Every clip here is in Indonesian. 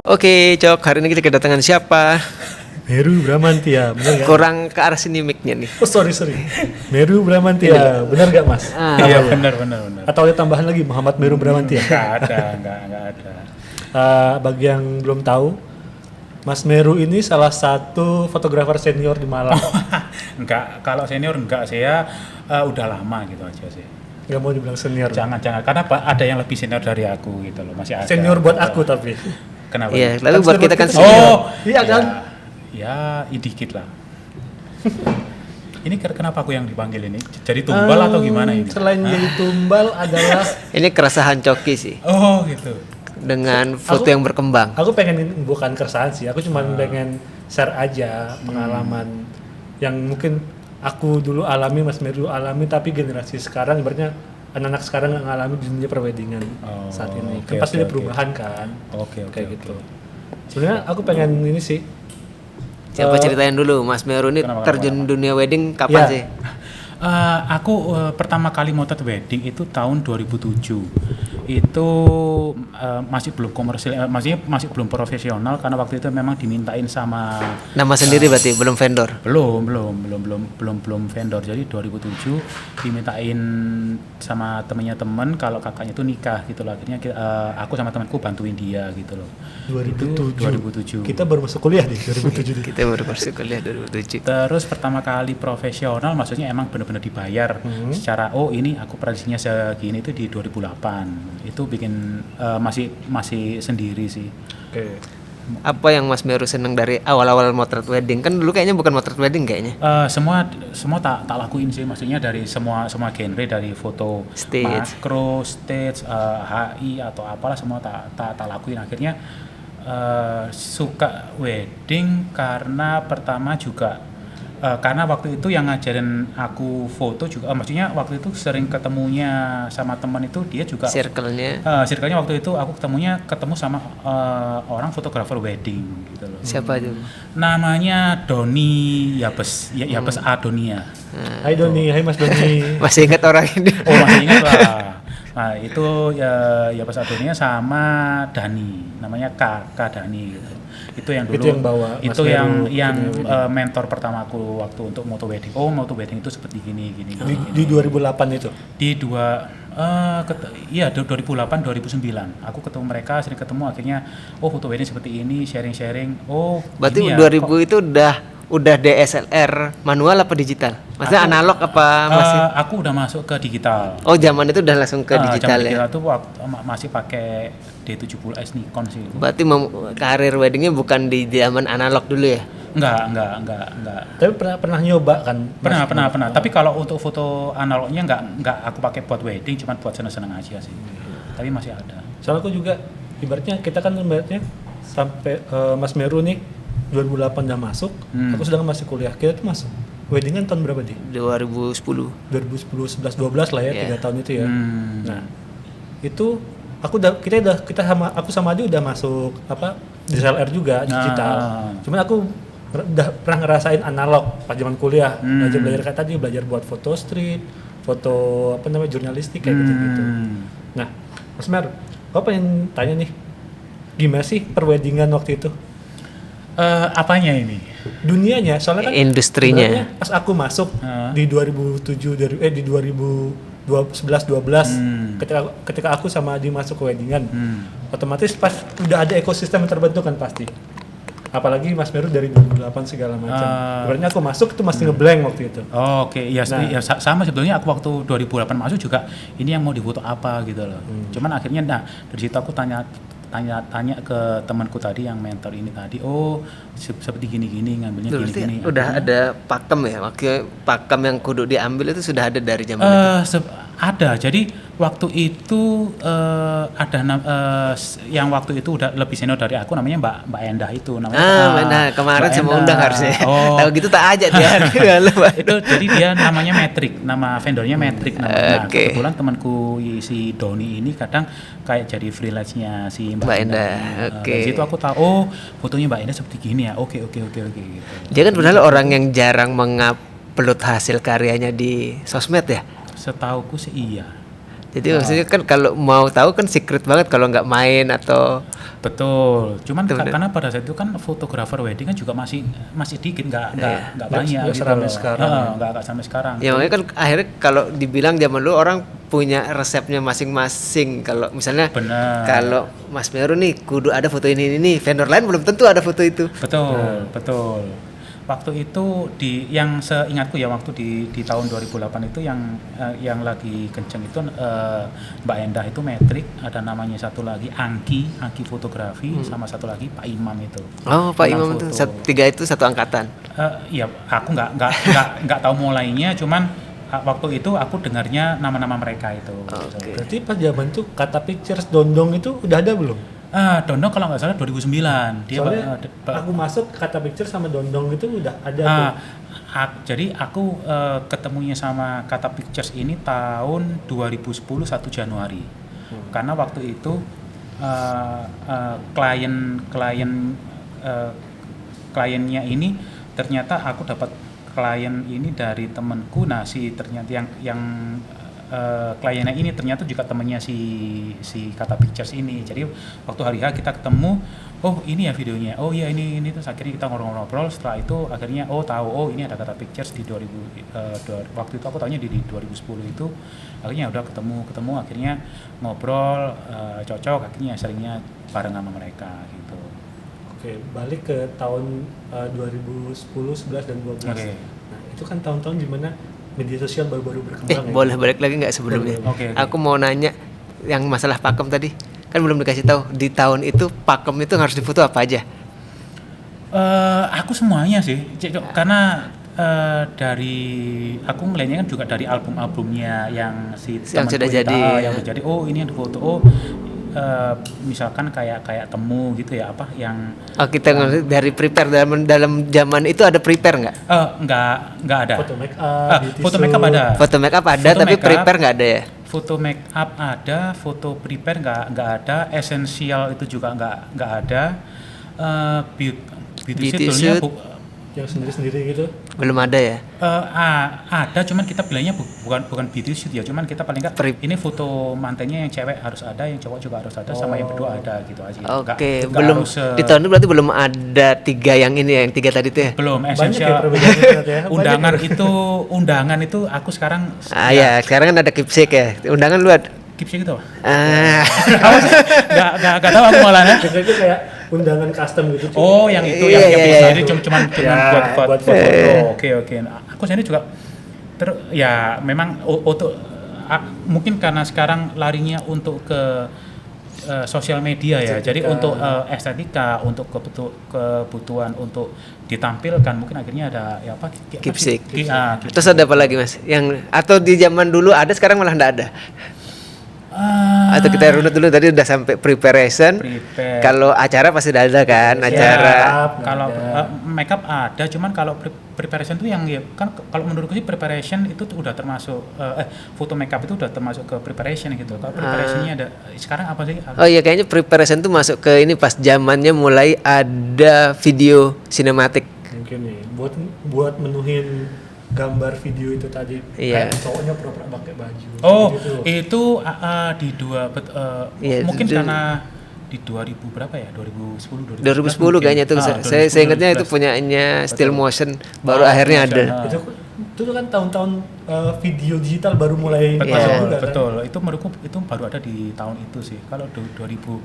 Oke, Cok, hari ini kita kedatangan siapa? Meru Bramantia, benar nggak? Kurang ke arah sini mic-nya nih. Oh sorry. Meru Bramantia, benar nggak Mas? Iya benar. Atau ada tambahan lagi Muhammad Meru Bramantia? Nggak ada. Bagi yang belum tahu, Mas Meru ini salah satu fotografer senior di Malang. Enggak, kalau senior enggak, saya udah lama gitu aja sih. Nggak mau dibilang senior. Jangan, karena ada yang lebih senior dari aku gitu loh, masih ada. Senior buat aku tapi. Kenapa? Iya, gitu? lalu buat kita kan senior. senior. Oh, iya kan? Ya, dikit lah. Ini kenapa aku yang dipanggil ini? Jadi tumbal atau gimana ini? Selain jadi tumbal adalah Ini keresahan Coki sih Oh gitu. dengan foto Aku- yang berkembang. aku pengen bukan keresahan sih, aku cuma pengen share aja pengalaman yang mungkin aku dulu alami, Mas Meru alami, tapi generasi sekarang ibaratnya anak-anak sekarang nggak ngalami di dunia perweddingan saat ini. Oke, Kan pasti oke, ada perubahan kan, Oke. kayak gitu. Sebenarnya aku pengen ini sih. Coba ceritain dulu, Mas Meru ini Kenapa? terjun dunia wedding kapan Ya. sih? Aku pertama kali motret wedding itu tahun 2007. Itu masih belum komersil, maksudnya masih belum profesional karena waktu itu memang dimintain sama Nama sendiri berarti, belum vendor. belum vendor. Jadi 2007 dimintain sama temennya temen kalau kakaknya itu nikah gitu loh. Akhirnya aku sama temanku bantuin dia gitu loh. 2007. 2007. Kita baru masuk kuliah di 2007. Kita baru masuk kuliah 2007. Terus pertama kali profesional maksudnya emang benar-benar dibayar secara ini aku prediksinya segini itu di 2008. Itu bikin masih sendiri sih. Oke. Apa yang Mas Meru seneng dari awal-awal motret wedding? Kan dulu kayaknya bukan motret wedding kayaknya. Semua tak lakuin sih, maksudnya dari semua genre, dari foto Stage. makro, stage, HI atau apalah semua tak lakuin. Akhirnya suka wedding karena pertama juga karena waktu itu yang ngajarin aku foto juga, maksudnya waktu itu sering ketemunya sama teman itu dia juga Circle-nya. circle-nya waktu itu aku ketemu sama orang fotografer wedding gitu loh. Siapa itu? Namanya Doni Yabes, Yabes Adonia. Hai Doni, hai Mas Doni. Masih ingat orang ini? Oh masih ingat lah. Nah itu Yabes Adonia sama Dani, namanya Kak Dani gitu. Itu yang dulu. Itu yang bawa Mas Itu Meru yang punya wedding. mentor pertamaku waktu untuk moto wedding. Oh moto wedding itu seperti gini. Di 2008 itu. Di 2008 2009 aku ketemu mereka, sering ketemu, akhirnya foto wedding seperti ini, sharing Berarti gini ya, 2000 kok. itu udah DSLR manual apa digital? Maksudnya analog apa masih? Aku udah masuk ke digital. Oh, zaman itu udah langsung ke digital ya. Digital tuh masih pakai D70S Nikon sih. Berarti karir weddingnya bukan di zaman analog dulu ya? Enggak. Tapi pernah nyoba kan? Pernah. Tapi kalau untuk foto analognya enggak aku pakai buat wedding, cuma buat seneng-seneng aja sih. Tapi masih ada. Soalnya aku juga ibaratnya kita kan ibaratnya sampai Mas Meru nih 2008 udah masuk, aku sedang masih kuliah. Kita tuh masuk weddingan tahun berapa di? 2010. 2010, 11, 12 lah ya, Yeah. 3 tahun itu ya. Nah, itu aku sama Adi udah masuk DSLR juga digital. Cuman aku udah pernah ngerasain analog pas zaman kuliah. Belajar kayak tadi, belajar buat foto street, foto jurnalistik kayak gitu-gitu. Nah, Mas Mer, aku pengen tanya nih, gimana sih perweddingan waktu itu? Apanya ini? Dunianya, soalnya kan Industrinya. sebenarnya pas aku masuk di 2007 di 2011 12 ketika aku sama Adi masuk ke weddingan, otomatis pas udah ada ekosistem yang terbentuk kan pasti. Apalagi Mas Meru dari 2008 segala macam. Sebenarnya aku masuk itu masih ngeblank waktu itu. Oh, oke. Ya, sama sebetulnya aku waktu 2008 masuk juga ini yang mau difoto apa gitu loh. Cuman akhirnya dari situ aku tanya ke temanku tadi yang mentor ini tadi, seperti gini ngambilnya Berarti gini. udah ada pakem ya? Waktu pakem yang kudu diambil itu sudah ada dari zaman itu? Ada. Jadi waktu itu yang waktu itu udah lebih senior dari aku, namanya Mbak Endah itu namanya. Nah, kemarin Mbak saya mau Endah. undang harusnya. Oh. Tahu gitu tak aja dia. Itu jadi dia namanya Metric, nama vendornya Metric. Nah, Oke. kebetulan temanku si Doni ini kadang kayak jadi freelance-nya si Mbak Endah. Oke. Dari situ aku tahu fotonya Mbak Endah seperti gini ya. Oke gitu. Dia kan padahal orang yang jarang mengupload hasil karyanya di sosmed ya. Setauku sih iya. Jadi maksudnya kan kalau mau tahu kan secret banget kalau nggak main atau Betul. Cuman Betul, betul. karena pada saat itu kan fotografer wedding kan juga masih dikit, nggak Nggak banyak gitu seramai loh. sekarang. Nggak sampai sekarang. ya makanya kan akhirnya kalau dibilang zaman dulu orang punya resepnya masing-masing. Kalau misalnya Benar. kalau Mas Meru nih kudu ada foto ini nih, vendor lain belum tentu ada foto itu. Betul. Waktu itu yang seingatku ya waktu di tahun 2008 itu yang lagi kenceng itu Mbak Endah itu metrik, ada namanya satu lagi Angki fotografi, sama satu lagi Pak Imam itu. Oh, Pak Tentang Imam itu foto. tiga itu satu angkatan. Ya aku nggak tahu mulainya, cuman waktu itu aku dengarnya nama-nama mereka itu. Oke. Berarti pas zaman tuh kata pictures Dondong itu udah ada belum? Dondong kalau nggak salah 2009 dia Soalnya aku masuk kata picture sama Dondong itu udah ada tuh. Jadi aku ketemunya sama Kata Pictures ini tahun 2010 1 Januari. Karena waktu itu kliennya ini ternyata aku dapat klien ini dari temanku. Nah, ternyata yang kliennya ini ternyata juga temannya si Kata Pictures ini. Jadi waktu hari H kita ketemu, oh ini ya videonya, oh iya ini terus akhirnya kita ngobrol-ngobrol. Setelah itu akhirnya tahu ini ada Kata Pictures di waktu itu aku tahunya di 2010 itu. Akhirnya udah ketemu akhirnya ngobrol, cocok, akhirnya seringnya bareng sama mereka gitu. Oke, balik ke tahun 2010, 11 dan 12. Oke. Nah, itu kan tahun-tahun dimana media sosial baru-baru berkembang ya. Boleh balik lagi nggak sebelumnya? Oke. Aku mau nanya yang masalah pakem tadi. Kan belum dikasih tahu di tahun itu pakem itu harus difoto apa aja? Aku semuanya sih, karena dari aku ngelihatnya kan juga dari album-albumnya yang Yang temanku sudah ini, jadi. yang sudah jadi. Oh ini yang difoto. Misalkan kayak temu gitu ya, apa yang Oh, kita ngerti dari prepare dalam zaman itu ada prepare nggak? nggak ada. Foto make up, beauty Foto shoot. make up ada. Foto make up ada Foto tapi make up. prepare nggak ada ya? Foto make up ada, foto prepare nggak ada, esensial itu juga nggak ada. Beauty Beauty shoot shoot. Yang sendiri-sendiri gitu. Belum ada ya? Ada, cuman kita bilangnya bukan beauty shoot ya, cuman kita paling nggak ini foto mantennya yang cewek harus ada, yang cowok juga harus ada, sama yang berdua ada gitu aja. Oke, Nggak belum harus, di tahun itu berarti belum ada tiga yang ini ya, yang tiga tadi tuh ya? belum Banyak ya esensial. perbedaan ternyata ya. Undangan itu aku sekarang Ya, sekarang kan ada keepsake ya. Undangan lu ada. keepsake gitu. Ah, Nggak tahu aku malah ya. Biasanya itu kayak undangan custom gitu. cuy. Oh, yang itu Iya, yang iya, bisa iya. jadi cuman Ya, buat buat foto. Oke. Nah, aku sendiri juga ya memang untuk mungkin karena sekarang larinya untuk ke sosial media ya. Jadi untuk estetika, untuk kebutuhan untuk ditampilkan mungkin akhirnya ada ya apa? Keepsake. Keepsake. terus ada apa lagi mas? Yang atau di zaman dulu ada sekarang malah nggak ada? Atau kita runut dulu tadi udah sampai preparation. Prepare. Kalau acara pasti udah ada kan? Ya, Acara. kalau ada. makeup ada, cuman kalau preparation itu yang ya, kan kalau menurutku sih preparation itu tuh udah termasuk foto makeup itu udah termasuk ke preparation gitu. Kalau preparationnya ada sekarang apa sih? Oh iya kayaknya preparation tuh masuk ke ini pas zamannya mulai ada video sinematik. Mungkin nih buat menuhin gambar video itu tadi. Iya. Kayak cowoknya pura-pura pakai baju. Oh, gitu. itu di Iya, mungkin itu- karena di 2000 berapa ya? 2010 2010 kayaknya tuh. Saya ingatnya itu punyanya Still Motion baru akhirnya ada. Itu kan tahun-tahun video digital baru mulai Betul, masuk juga kan. betul. Itu menurutku itu baru ada di tahun itu sih. Kalau 2000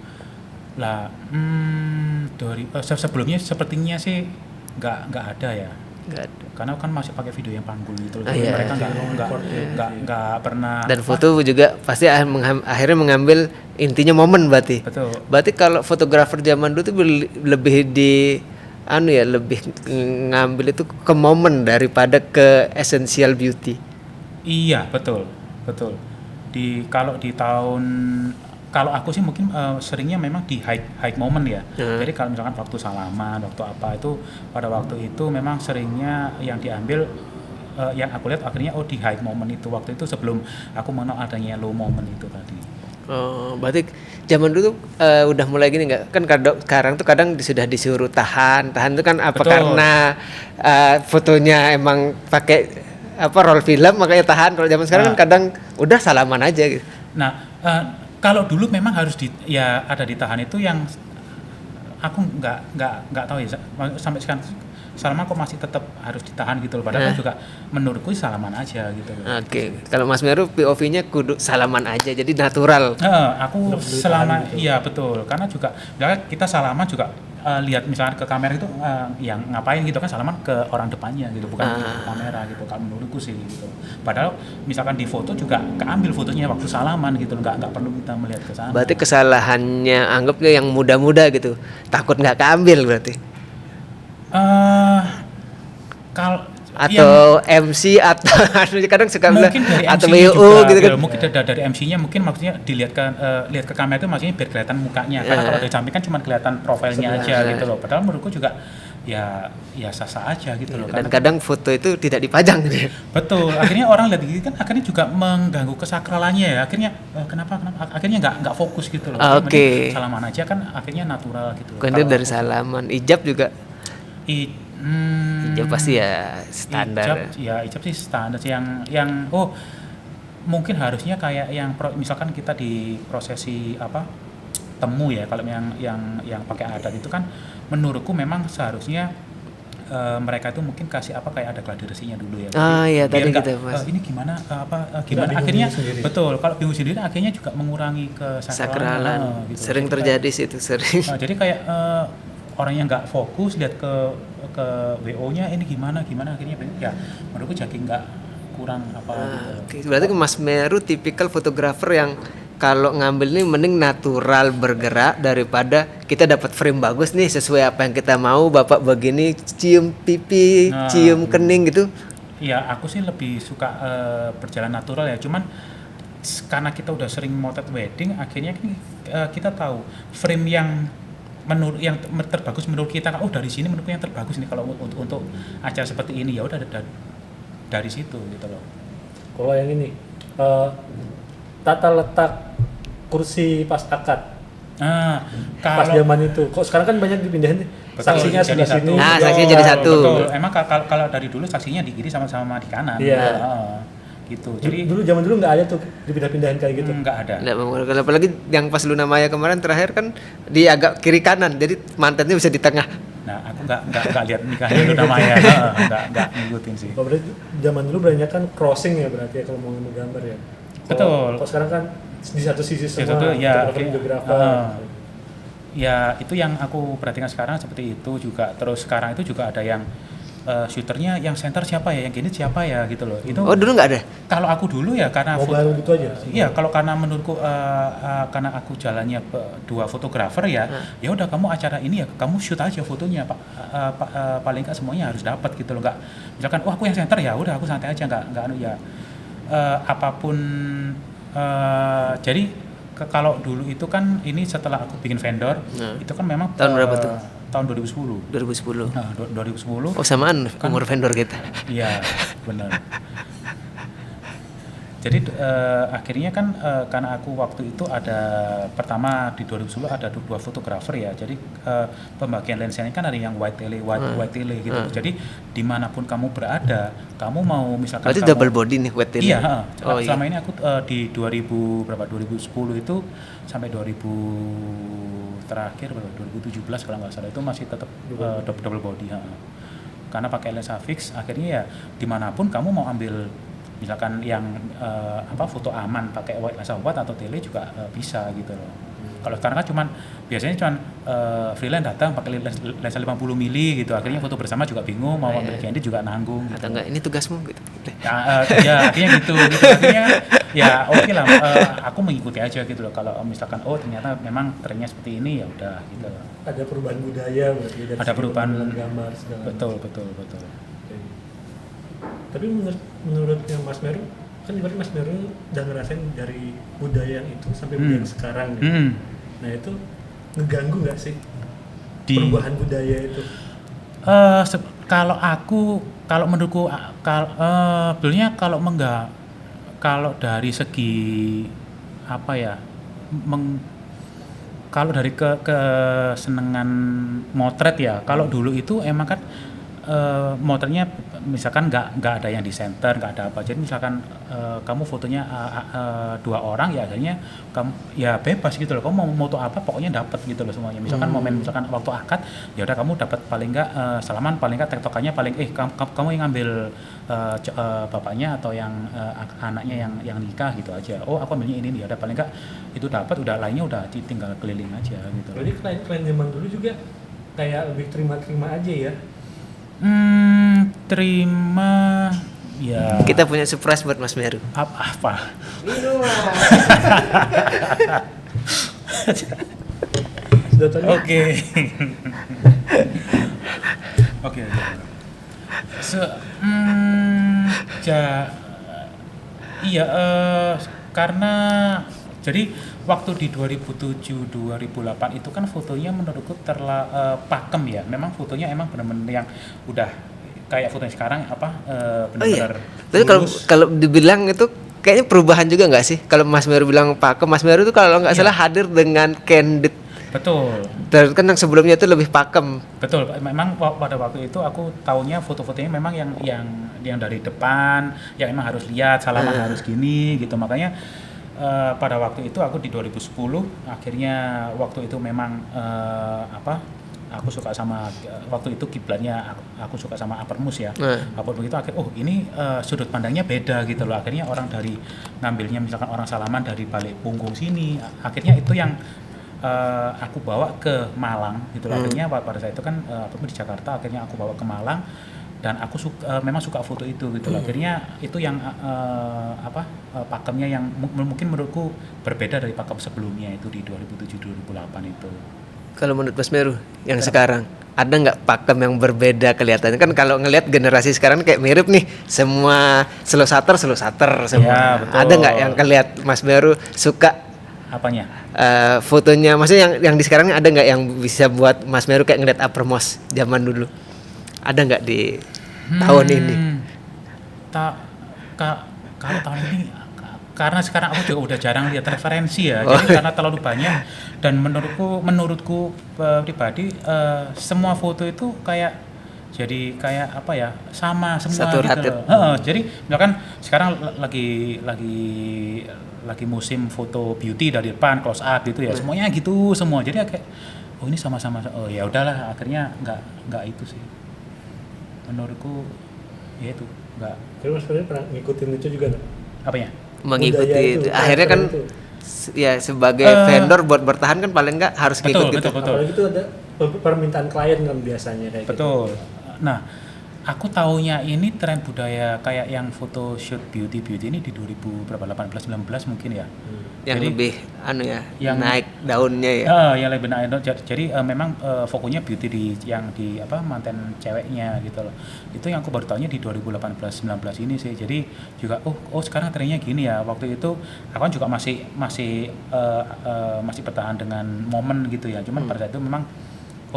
lah, sebelumnya sepertinya sih nggak ada ya. Nggak ada. Karena kan masih pakai video yang panggul gitu loh. Ah, Jadi iya. mereka nggak pernah. Dan foto juga pasti akhirnya mengambil intinya momen berarti. Betul. Berarti kalau fotografer zaman dulu tuh lebih di lebih ngambil itu ke momen daripada ke essential beauty. Iya, betul. Kalau aku sih mungkin seringnya memang di high moment ya. Jadi kalau misalkan waktu salaman, waktu apa itu pada waktu itu memang seringnya yang diambil yang aku lihat akhirnya di high moment itu waktu itu sebelum aku mengenal adanya low moment itu tadi. Oh, berarti zaman dulu tuh, udah mulai gini nggak? Kan sekarang tuh kadang sudah disuruh tahan itu kan apa? Betul. Karena fotonya emang pakai roll film makanya tahan. Kalau zaman sekarang kan kadang udah salaman aja gitu. Nah, kalau dulu memang harus ada ditahan itu yang aku nggak tahu ya sampai sekarang Salman kok masih tetap harus ditahan gitu loh. Padahal juga menurutku salaman aja gitu loh. Oke. Kalau Mas Meru POV-nya kudu salaman aja, jadi natural. Aku selama iya betul, karena juga misalnya kita salaman juga lihat misalnya ke kamera itu yang ngapain gitu kan, salaman ke orang depannya gitu, bukan ke kamera gitu. Kalau menurutku sih gitu. Padahal misalkan di foto juga keambil fotonya waktu salaman gitu, nggak perlu kita melihat ke sana. Berarti kesalahannya anggapnya yang muda-muda gitu, takut nggak keambil berarti. Kalau Atau MC atau kadang suka bilang mungkin dari atau MC-nya WO juga, gitu kan. mungkin dari MC-nya mungkin maksudnya lihat ke kamera itu maksudnya biar kelihatan mukanya. Karena kalau dari samping kan cuma kelihatan profilnya aja gitu loh. Padahal menurutku juga ya sah-sah aja gitu loh. Dan kadang foto itu tidak dipajang gitu. Betul. Akhirnya orang lihat gitu kan akhirnya juga mengganggu kesakralannya ya. Akhirnya kenapa akhirnya nggak fokus gitu loh. Oke. Salaman aja kan akhirnya natural gitu. Kemudian dari salaman, ijab juga. Ijab pasti ya standar. Ijab sih standar sih yang mungkin harusnya kayak yang misalkan kita di prosesi temu ya, kalau yang pakai adat itu kan menurutku memang seharusnya mereka itu mungkin kasih kayak ada gladi resinya dulu ya. Iya tadi kita Mas. Ini gimana gimana akhirnya betul, kalau bingung sendiri akhirnya juga mengurangi kesakralan. Gitu. Sering terjadi sih itu sering. Jadi kayak orang yang nggak fokus lihat ke WO-nya ini gimana akhirnya ya menurutku jadi nggak kurang gitu. Berarti Mas Meru tipikal fotografer yang kalau ngambil ini mending natural bergerak daripada kita dapat frame bagus nih sesuai apa yang kita mau, bapak begini cium pipi, cium kening gitu. Iya, aku sih lebih suka berjalan natural ya. Cuman karena kita udah sering motret wedding, akhirnya kita tahu frame yang terbagus menurut kita kan, dari sini menurutku yang terbagus nih kalau untuk acara seperti ini, ya udah dari situ gitu loh. Kalau yang ini tata letak kursi pas akad. Pas zaman itu, kok sekarang kan banyak dipindahin nih. Saksinya sebelah sini. Saksinya jadi satu. Betul. Emang kalau dari dulu saksinya di kiri sama di kanan. Iya. Gitu. Jadi zaman dulu nggak ada tuh dipindah-pindahin kayak gitu. Nggak ada. Apalagi yang pas Luna Maya kemarin terakhir kan di agak kiri kanan, jadi mantannya bisa di tengah. Nah, aku nggak lihat nikahnya Luna Maya, nggak ngikutin sih. Berarti zaman dulu banyak kan crossing ya berarti ya kalau mau menggambar ya. Betul. Kalau sekarang kan di satu sisi semua videografer. Ya itu yang aku perhatikan sekarang seperti itu juga. Terus sekarang itu juga ada yang shooternya yang center siapa ya, yang gini siapa ya gitu loh. Itu dulu nggak ada. Kalau aku dulu ya karena baru gitu aja. Iya, kalau karena menurutku karena aku jalannya dua fotografer ya, ya udah kamu acara ini ya kamu shoot aja fotonya Pak. Paling nggak semuanya harus dapat gitu loh. Nggak misalkan aku yang center ya udah aku santai aja nggak ya apapun. Jadi kalau dulu itu kan ini setelah aku bikin vendor itu kan memang tahun berapa tuh? Tahun 2010. 2010. Nah, 2010. Oh, samaan umur vendor kita. Iya, benar. Jadi akhirnya kan karena aku waktu itu ada pertama di 2010 ada dua fotografer ya. Jadi pembagian lensanya kan ada yang wide tele gitu. Jadi dimanapun kamu berada, kamu mau misalkan berarti double body nih wide tele. Iya, selama ini aku di 2010 itu sampai 2000 terakhir 2017 kalau nggak salah itu masih tetap double body. Karena pakai lensa fix, akhirnya ya dimanapun kamu mau ambil misalkan yang foto aman pakai lensa wide atau tele juga bisa gitu loh. Kalau sekarang kan biasanya freelance datang pakai lensa 50 mili gitu, akhirnya foto bersama juga bingung mau ambil candid juga nanggung gitu. Atau enggak ini tugasmu gitu. Ya akhirnya gitu akhirnya ya oke lah, aku mengikuti aja gitu loh. Kalau misalkan ternyata memang trennya seperti ini ya udah gitu. Ada perubahan budaya berarti dari ada perubahan gambar segala. Betul. Tapi menurutnya Mas Meru kan berarti Mas Meru udah ngerasain dari budaya yang itu sampai budaya yang sekarang nih. Nah itu ngeganggu nggak sih perubahan budaya itu? Kalau menurutku sebenarnya kalau dari segi kalau dari kesenangan motret ya, kalau dulu itu emang kan motretnya misalkan nggak ada yang di center, nggak ada apa. Jadi misalkan kamu fotonya dua orang, ya akhirnya kamu ya bebas gitu loh. Kamu mau foto apa pokoknya dapat gitu loh semuanya. Misalkan momen misalkan waktu akad, ya udah kamu dapat paling nggak salaman, paling nggak tektokannya paling kamu yang ngambil bapaknya atau yang anaknya yang nikah gitu aja. Oh aku ambilnya ini ya udah paling nggak itu dapat, udah lainnya udah tinggal keliling aja gitu. Jadi klien zaman dulu juga kayak lebih terima-terima aja ya. Terima ya. Kita punya surprise buat Mas Meru. Apa? Sudah tadi. Oke. Oke. Iya, karena jadi waktu di 2007-2008 itu kan fotonya menurutku pakem ya. Memang fotonya emang benar-benar yang udah kayak fotonya sekarang benar-benar. Tapi kalau dibilang itu kayaknya perubahan juga nggak sih? Kalau Mas Meru bilang pakem, Mas Meru itu kalau nggak salah hadir dengan candid. Betul. Dan kan yang sebelumnya itu lebih pakem. Betul. Memang pada waktu itu aku taunya foto-fotonya memang yang dari depan, yang emang harus lihat, salaman harus gini gitu. Makanya pada waktu itu aku di 2010 akhirnya waktu itu memang aku suka sama waktu itu kiblatnya aku suka sama Uppermost ya. Uppermost itu ini sudut pandangnya beda gitu loh. Akhirnya orang dari ngambilnya misalkan orang salaman dari balik punggung sini. Akhirnya itu yang aku bawa ke Malang gitu loh. Akhirnya pada saat itu kan Uppermost di Jakarta, akhirnya aku bawa ke Malang dan aku memang suka foto itu gitu loh. Akhirnya itu yang pakemnya yang mungkin menurutku berbeda dari pakem sebelumnya itu di 2007-2008 itu. Kalau menurut Mas Meru yang sekarang ada nggak pakem yang berbeda kelihatannya? Kan kalau ngelihat generasi sekarang kayak mirip nih, semua slow shutter semua. Ya, betul. Ada nggak yang kelihat Mas Meru suka apanya? Fotonya, maksudnya yang di sekarang ada nggak yang bisa buat Mas Meru kayak ngeliat Uppermost zaman dulu? Ada nggak di tahun ini? Kalau tahun ini karena sekarang aku juga udah jarang lihat referensi ya, jadi karena terlalu banyak dan menurutku pribadi semua foto itu kayak apa ya, sama semua satu gitu loh. Jadi misalkan sekarang lagi musim foto beauty dari depan close up gitu ya, semuanya gitu semua. Jadi kayak ini sama-sama, ya udahlah, akhirnya nggak itu sih. Menurutku ya itu nggak. Tapi Mas Ferry pernah ngikutin itu juga nggak? Apanya? Mengikuti itu. Akhirnya kan ya sebagai vendor buat bertahan kan paling nggak harus ngikut gitu. Betul. Apalagi itu ada permintaan klien kan biasanya kayak betul. gitu. Nah, aku taunya ini tren budaya kayak yang foto shoot beauty ini di 2018-19 mungkin ya. Yang jadi, lebih yang naik daunnya ya. Yang lebih naik daun. Jadi memang fokusnya beauty yang di manten ceweknya gitu loh. Itu yang aku baru tahunya di 2018-19 ini sih. Jadi juga sekarang trennya gini ya. Waktu itu aku kan juga masih bertahan dengan momen gitu ya. Cuman pada saat itu memang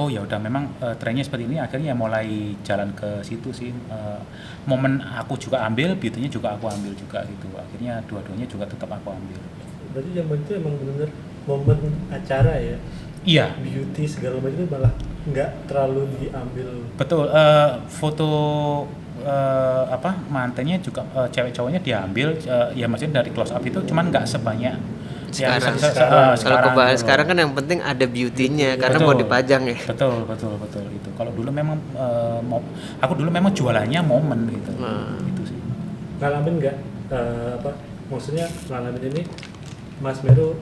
ya udah memang trennya seperti ini, akhirnya mulai jalan ke situ sih. Momen aku juga ambil, beauty-nya juga aku ambil juga gitu. Akhirnya dua-duanya juga tetap aku ambil. Berarti zaman itu emang benar-benar momen acara ya. Iya. Beauty segala macam itu malah nggak terlalu diambil. Betul. Foto mantennya juga cewek cowoknya diambil, ya maksudnya dari close up itu, cuman nggak sebanyak Sekarang. Kalau sekarang kan yang penting ada beauty-nya karena mau dipajang ya. Betul itu. Kalau dulu memang aku dulu memang jualannya momen gitu. Itu sih. Ngalamin nggak maksudnya ngalamin ini Mas Meru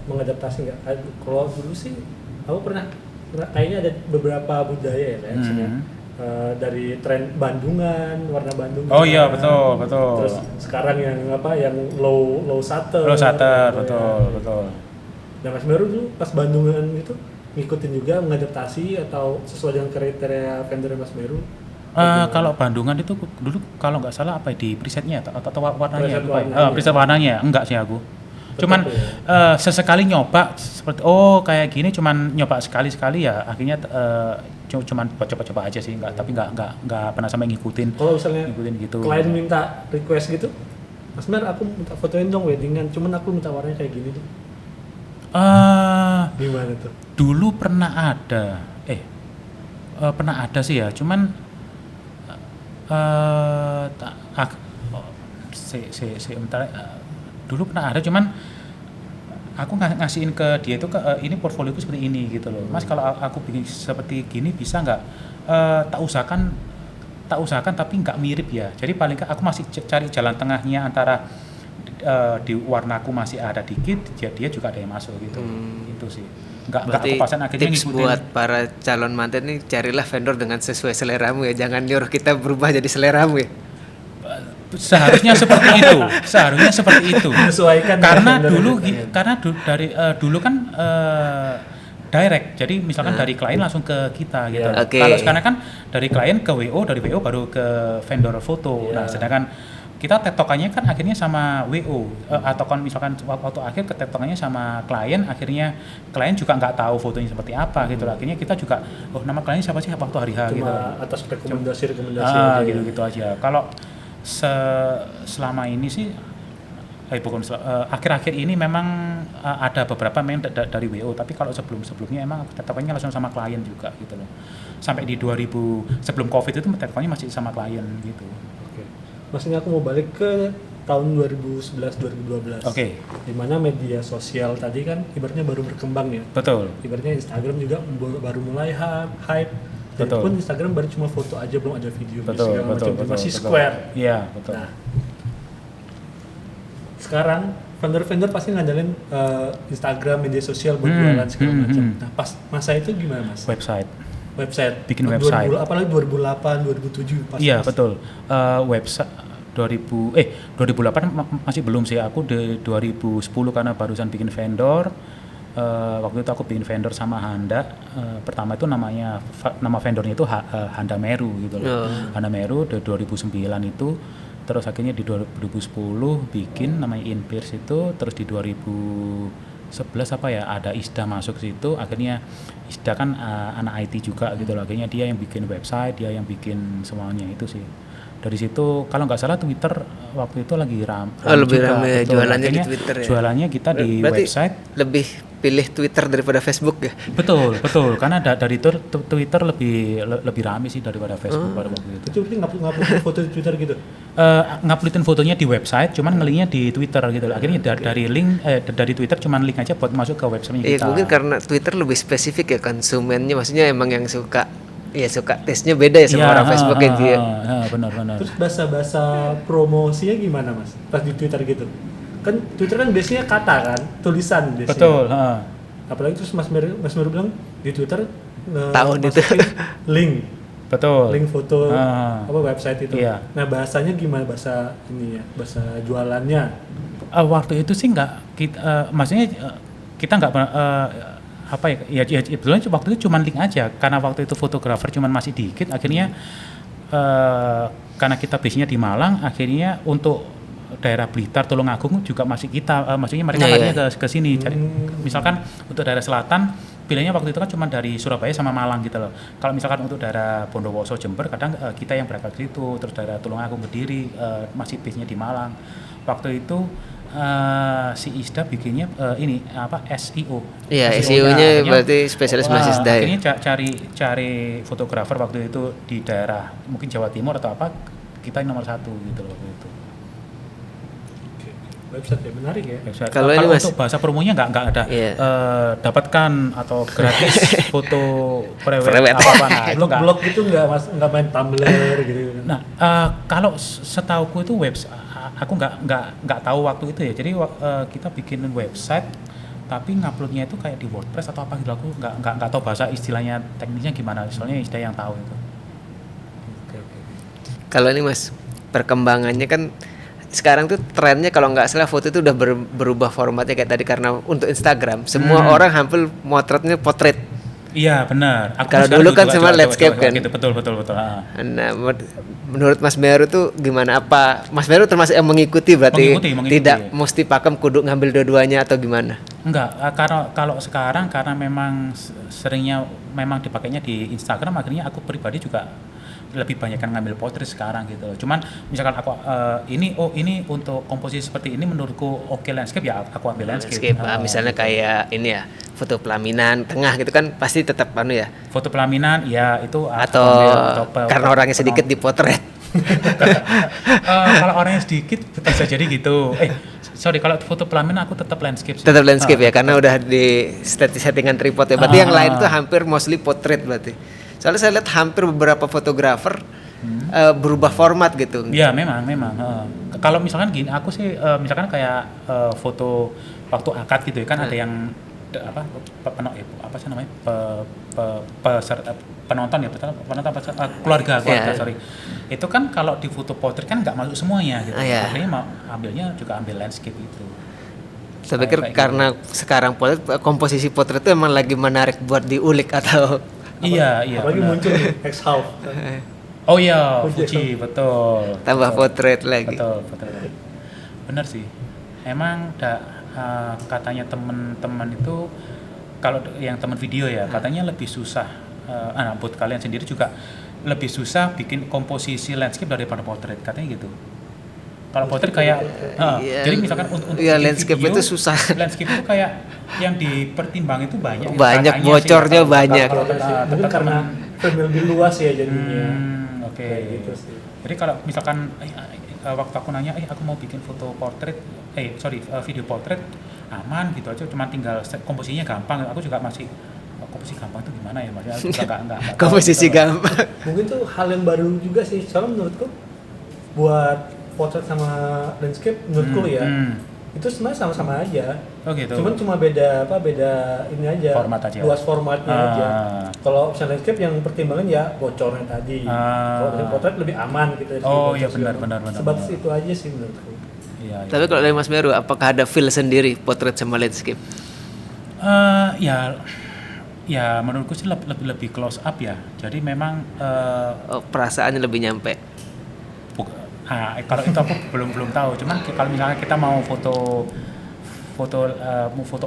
mengadaptasi nggak? Kalau dulu sih aku pernah kayaknya ada beberapa budaya ya kayaknya. Dari tren Bandungan, warna Bandung. Oh iya, betul. Terus sekarang yang low shutter. Low shutter, betul. Nah Mas Meru tuh pas Bandungan itu ngikutin juga mengadaptasi atau sesuai dengan kriteria vendor Mas Meru? Kalau Bandungan itu dulu kalau nggak salah di presetnya atau warnanya? Preset warnanya enggak sih aku. Cuman sesekali nyoba seperti kayak gini, cuman nyoba sekali ya, akhirnya cuman buat coba-coba aja sih, tapi nggak pernah sampai ngikutin. Kalau misalnya gitu. Klien minta request gitu, Mas Mer aku minta fotoin dong weddingan, cuman aku minta warnanya kayak gini tuh. Gimana tuh? Dulu pernah ada Pernah ada sih ya, cuman eh tak bentar, dulu pernah ada, cuman aku ngasihin ke dia itu ini portfolioku seperti ini gitu loh. Mas, kalau aku bikin seperti gini bisa nggak? Tak usahakan tapi nggak mirip ya. Jadi paling nggak aku masih cari jalan tengahnya antara di warnaku masih ada dikit, dia juga ada yang masuk gitu. Itu sih. Nggak aku pasan akhirnya tips ngikutin. buat para calon mantan nih, carilah vendor dengan sesuai seleramu ya, jangan nyuruh kita berubah jadi seleramu ya. Seharusnya seperti itu, Menyesuaikan karena dengan dulu vendor dari dulu kan direct, jadi misalkan dari klien langsung ke kita gitu. Yeah. Oke. Kalau sekarang kan dari klien ke WO, dari WO baru ke vendor foto. Nah, sedangkan kita tektokannya kan akhirnya sama WO, atau kan misalkan waktu akhir ketetokannya sama klien, akhirnya klien juga nggak tahu fotonya seperti apa gitu. Akhirnya kita juga, nama klien siapa sih waktu hari H gitu. cuma atas rekomendasi aja. Gitu aja. Kalau selama ini sih akhir-akhir ini memang ada beberapa memang dari WO, tapi kalau sebelumnya emang tetokannya langsung sama klien juga gitu loh. Sampai di 2000 sebelum Covid itu tetokannya masih sama klien gitu. Oke. Maksudnya aku mau balik ke tahun 2011-2012. Oke. Dimana media sosial tadi kan ibaratnya baru berkembang ya. Betul. Ibaratnya Instagram juga baru mulai hype. Betul. Pun Instagram baru cuma foto aja, belum ada video Betul. masih square. Iya, betul. Nah, sekarang vendor-vendor pasti ngandalin Instagram, media sosial buat jualan segala macam. Nah, pas masa itu gimana, Mas? Website. Bikin website. Apalagi 2008, 2007 pas. Iya, betul. Website 2008 masih belum sih, aku di 2010 karena barusan bikin vendor. Waktu itu aku bikin vendor sama Handa. Pertama itu nama vendornya itu Handa Meru gitu loh. Handa Meru di 2009 itu, terus akhirnya di 2010 bikin namanya Inpierce itu, terus di 2011 ada Isda masuk situ. Akhirnya Isda kan anak IT juga gitu loh. Akhirnya dia yang bikin website, dia yang bikin semuanya itu sih. Dari situ kalau nggak salah Twitter waktu itu lagi Lebih juga, ramai betul. jualannya di Akhirnya Twitter ya. Jualannya kita di Berarti website. lebih pilih Twitter daripada Facebook ya. Betul. Karena dari Twitter lebih rame sih daripada Facebook pada waktu itu. Itu berarti ngupload foto di Twitter gitu? Nguploadin fotonya di website, cuman ngelinknya di Twitter gitu. Akhirnya dari Twitter cuman link aja buat masuk ke websitenya Iya, kita. mungkin karena Twitter lebih spesifik ya konsumennya, maksudnya emang yang suka taste-nya beda ya sama orang Facebook gitu ya. Benar. Terus bahasa promosinya gimana, Mas? Pas di Twitter gitu. Kan Twitter kan biasanya kata kan, tulisan biasanya. Betul. Apalagi terus Mas Meru bilang di Twitter Tahun itu. masukin link Betul. link foto website itu. Iya. Nah, bahasanya gimana, bahasa jualannya? Waktu itu sih maksudnya kita nggak sebetulnya waktu itu cuma link aja, karena waktu itu fotografer cuma masih dikit. Akhirnya karena kita base-nya di Malang, akhirnya untuk daerah Blitar, Tulungagung juga masih kita, maksudnya mereka larinya ke sini. Jadi misalkan untuk daerah selatan pilihannya waktu itu kan cuma dari Surabaya sama Malang gitu loh. Kalau misalkan untuk daerah Bondowoso, Jember, kadang kita yang berangkat ke situ. Terus daerah Tulungagung, Kediri masih base-nya di Malang. Waktu itu si Isda bikinnya SEO. Iya, SEO-nya berarti spesialis masih SDA. Akhirnya cari fotografer waktu itu di daerah mungkin Jawa Timur atau apa, kita yang nomor 1 gitu loh waktu itu. Website ya, menarik ya. Kalau ini, Mas, untuk bahasa promonya nggak ada. Iya. Dapatkan atau gratis foto prewed Prewed. apa-apa. Nah, itu nggak. Blog itu nggak main Tumblr gitu. Nah, kalau setauku itu aku nggak tahu waktu itu ya. Jadi kita bikin website tapi nguploadnya itu kayak di WordPress atau apa gitu. Aku nggak tahu bahasa istilahnya teknisnya gimana. Soalnya Isda yang tahu itu. Oke. Kalau ini, Mas, perkembangannya kan sekarang tuh trennya kalau nggak salah foto itu udah berubah formatnya kayak tadi, karena untuk Instagram semua orang hampir motretnya potret. Iya, benar. Kalau dulu kan cuma landscape kan. Gitu, betul. Nah, menurut Mas Meru tuh gimana? Apa Mas Meru termasuk yang mengikuti berarti? Mengikuti. Tidak mesti pakem kudu ngambil dua-duanya atau gimana? Enggak, kalau sekarang karena memang seringnya memang dipakainya di Instagram, akhirnya aku pribadi juga lebih banyak kan ngambil potret sekarang gitu loh. Cuman misalkan aku ini untuk komposisi seperti ini menurutku oke landscape ya aku ambil landscape. Misalnya kayak ini ya, foto pelaminan tengah gitu kan pasti tetap ya. Foto pelaminan ya itu Atau karena orangnya sedikit dipotret. Kalau orangnya sedikit bisa jadi gitu. Sorry, kalau foto pelaminan aku tetap landscape sih. Tetap landscape ya, karena udah di settingan tripod ya. Berarti yang lain tuh hampir mostly potret berarti. Soalnya saya lihat hampir beberapa fotografer berubah format gitu. Iya, memang. Kalau misalkan gini, aku sih misalkan kayak foto waktu akad gitu ya kan ada yang penonton ya, keluarga, sorry. Itu kan kalau di foto portrait kan nggak masuk semuanya gitu. Akhirnya ambilnya juga ambil landscape itu. Saya pikir karena sekarang komposisi potret itu emang lagi menarik buat diulik atau iya. Apalagi muncul nih X-Half. Oh iya, Fuji, betul. Tambah potret lagi. Betul. Benar sih. Emang katanya teman-teman itu kalau yang teman video ya katanya lebih susah. Buat kalian sendiri juga lebih susah bikin komposisi landscape daripada potret katanya gitu. Kalau potret kayak jadi misalkan untuk landscape video, itu susah. Landscape itu kayak yang dipertimbang itu banyak. Banyak bocornya sih, banyak. Mungkin karena frame lebih luas ya jadinya. Oke. Gitu sih. Jadi kalau misalkan waktu aku nanya, aku mau bikin foto portrait, video portrait aman gitu aja, cuma tinggal komposisinya gampang. Aku juga masih komposisi gampang itu gimana ya, maksudnya aku juga nggak komposisi gampang. Mungkin tuh hal yang baru juga sih, soalnya menurutku buat portrait sama landscape menurutku itu sebenarnya sama-sama aja. Oh gitu. Cuma beda ini aja. Format aja. Luas formatnya aja. Kalau misalnya landscape yang pertimbangan ya bocornya tadi. Kalau portrait lebih aman gitu. Oh iya benar. Sebatas itu aja sih menurutku. Iya. Tapi kalau dari Mas Meru, apakah ada feel sendiri potret sama landscape? Ya menurutku sih lebih close up ya. Jadi memang perasaannya lebih nyampe. Kalau itu aku belum tahu. Cuman kalau misalnya kita mau foto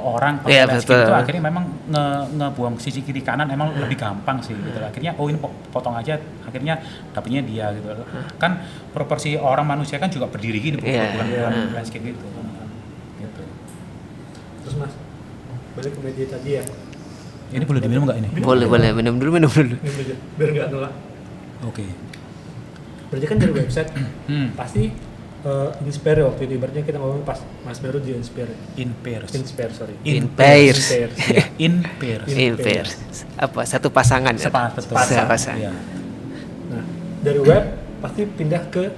orang pakai landscape itu akhirnya memang ngebuang sisi kiri kanan emang lebih gampang sih gitu. Akhirnya ini potong aja, akhirnya dapetnya dia gitu. Kan proporsi orang manusia kan juga berdiri gini bukan landscape gitu. Terus Mas, balik ke media tadi ya. Ini boleh diminum nggak ini? Boleh, minum dulu. Biar nggak nolak. Oke. Berarti kan dari website pasti Inspire waktu itu, ibaratnya kita ngomong pas Mas Meru di Inspire. In pairs. Apa? Satu pasangan ya? Sepasang. Ya. Nah, dari web pasti pindah ke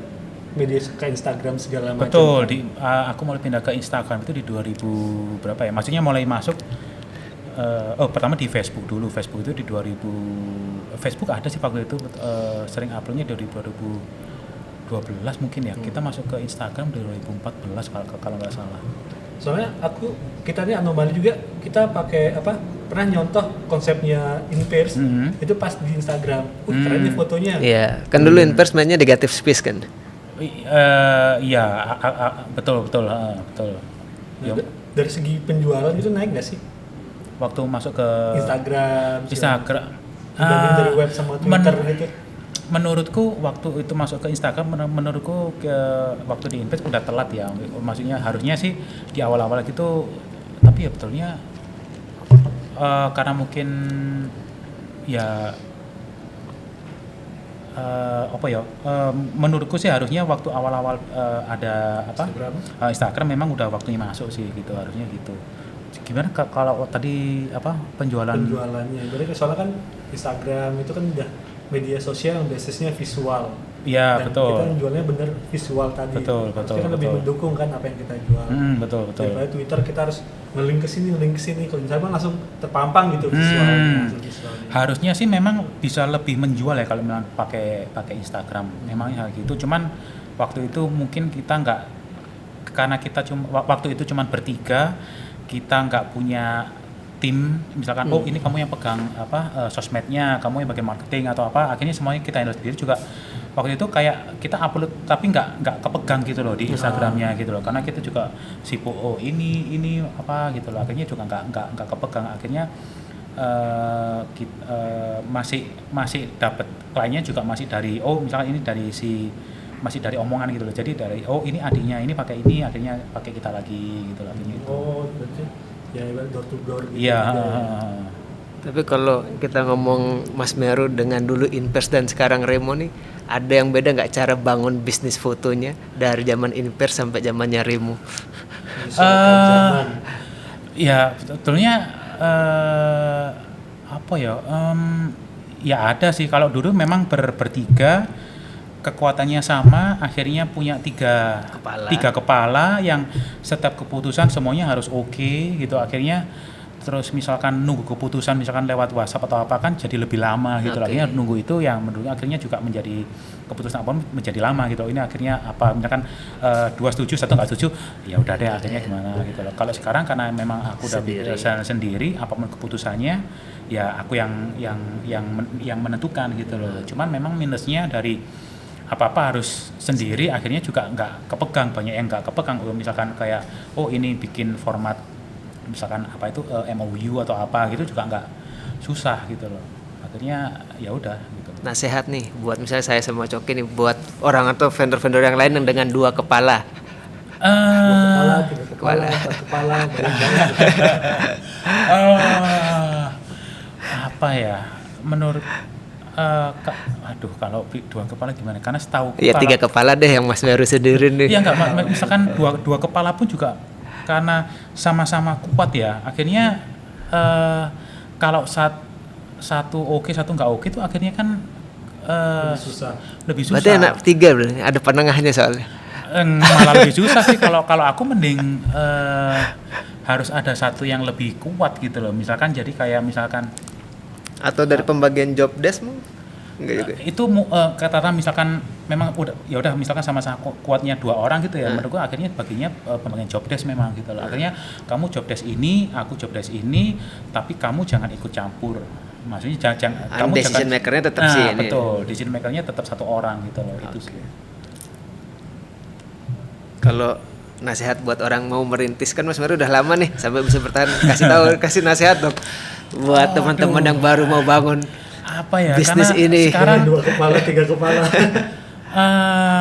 media, ke Instagram segala macam. Betul, aku mulai pindah ke Instagram itu di 2000 berapa ya? Maksudnya mulai masuk pertama di Facebook dulu. Facebook itu di 2000. Facebook ada sih waktu itu sering uploadnya dari 2012 mungkin ya. Kita masuk ke Instagram dari 2014 kalau nggak salah. Soalnya kita ini anomali juga, kita pakai pernah nyontoh konsepnya InPairs itu pas di Instagram. Keren nih fotonya. Iya, kan dulu InPairs mainnya negative space kan. Iya, betul. Nah, dari segi penjualan itu naik nggak sih? Waktu masuk ke Instagram. Dibanding dari web sama Twitter gitu. Menurutku waktu itu masuk ke Instagram, menurutku waktu di Inpage udah telat ya. Maksudnya harusnya sih di awal-awal gitu, tapi ya betulnya karena mungkin ya menurutku sih harusnya waktu awal-awal ada Instagram memang udah waktunya masuk sih gitu, harusnya gitu. Gimana kalau tadi penjualannya? Jadi soalnya kan Instagram itu kan udah media sosial yang basisnya visual. Iya, betul. Kita jualnya bener visual tadi. Betul. Kita lebih mendukung kan apa yang kita jual. Betul. Daripada Twitter kita harus nge-link ke sini. Kalau misalnya langsung terpampang gitu visualnya. Harusnya sih memang bisa lebih menjual ya kalau memang pakai Instagram. Memangnya gitu. Cuman waktu itu mungkin kita nggak, karena kita waktu itu cuman bertiga, kita nggak punya tim, misalkan ini kamu yang pegang sosmednya, kamu yang bagian marketing atau apa, akhirnya semuanya kita handle sendiri juga. Waktu itu kayak kita upload tapi nggak kepegang gitu loh di Instagramnya gitu loh, karena kita juga sibuk ini apa gitu loh, akhirnya juga nggak kepegang. Akhirnya masih dapat kliennya juga masih dari misalkan ini dari masih dari omongan gitu loh. Jadi dari ini adiknya ini pakai ini, akhirnya pakai kita lagi gitu loh, akhirnya itu. Berarti ya door to door gitu. Iya. Tapi kalau kita ngomong Mas Meru dengan dulu Inpers dan sekarang Remo nih, ada yang beda nggak cara bangun bisnis fotonya dari zaman Inpers sampai zamannya Remo? Ya sebetulnya apa ya? Ya ada sih, kalau dulu memang bertiga, kekuatannya sama, akhirnya punya tiga kepala yang setiap keputusan semuanya harus oke gitu. Akhirnya terus misalkan nunggu keputusan misalkan lewat WhatsApp atau apa kan jadi lebih lama gitu. Akhirnya nunggu itu yang menurut akhirnya juga menjadi keputusan apa menjadi lama gitu. Ini akhirnya apa misalkan 2 setuju 1 nggak setuju, ya udah deh akhirnya gimana gitu loh. Kalau sekarang karena memang aku udah sendiri apapun keputusannya ya aku yang menentukan gitu loh. Cuman memang minusnya dari apa-apa harus sendiri, akhirnya juga nggak kepegang, banyak yang nggak kepegang. Misalkan kayak ini bikin format misalkan apa itu MOU atau apa gitu juga nggak susah gitu loh, akhirnya ya udah gitu. Nasihat nih buat misalnya saya sama Coki nih, buat orang atau vendor-vendor yang lain yang dengan 2 kepala. 2 kepala, 3 kepala, 4 kepala, apa ya menurut kalau 2 kepala gimana, karena setahu Ya 3 kepala deh yang Mas Meru sendiri nih. Iya nggak, misalkan dua kepala pun juga karena sama-sama kuat ya, akhirnya kalau satu oke satu nggak oke itu akhirnya kan lebih susah. Berarti anak 3 berarti ada penengahnya soalnya. Malah lebih susah sih kalau aku mending harus ada satu yang lebih kuat gitu loh, misalkan jadi kayak misalkan Atau dari pembagian job desk mu? Enggak juga. Itu kata misalkan memang udah misalkan sama-sama kuatnya 2 orang gitu ya, menurut gua akhirnya baginya pembagian job desk memang gitu loh. Akhirnya kamu job desk ini, aku job desk ini, tapi kamu jangan ikut campur. Maksudnya jangan kamu decision maker-nya tetap sih ini. Betul, decision maker-nya tetap 1 orang gitu loh. Itu sih. Kalau nasihat buat orang mau merintis, kan Mas Meru udah lama nih sampai bisa bertahan, kasih nasihat dong buat teman-teman yang baru mau bangun apa ya, bisnis ini. Sekarang 2 kepala 3 kepala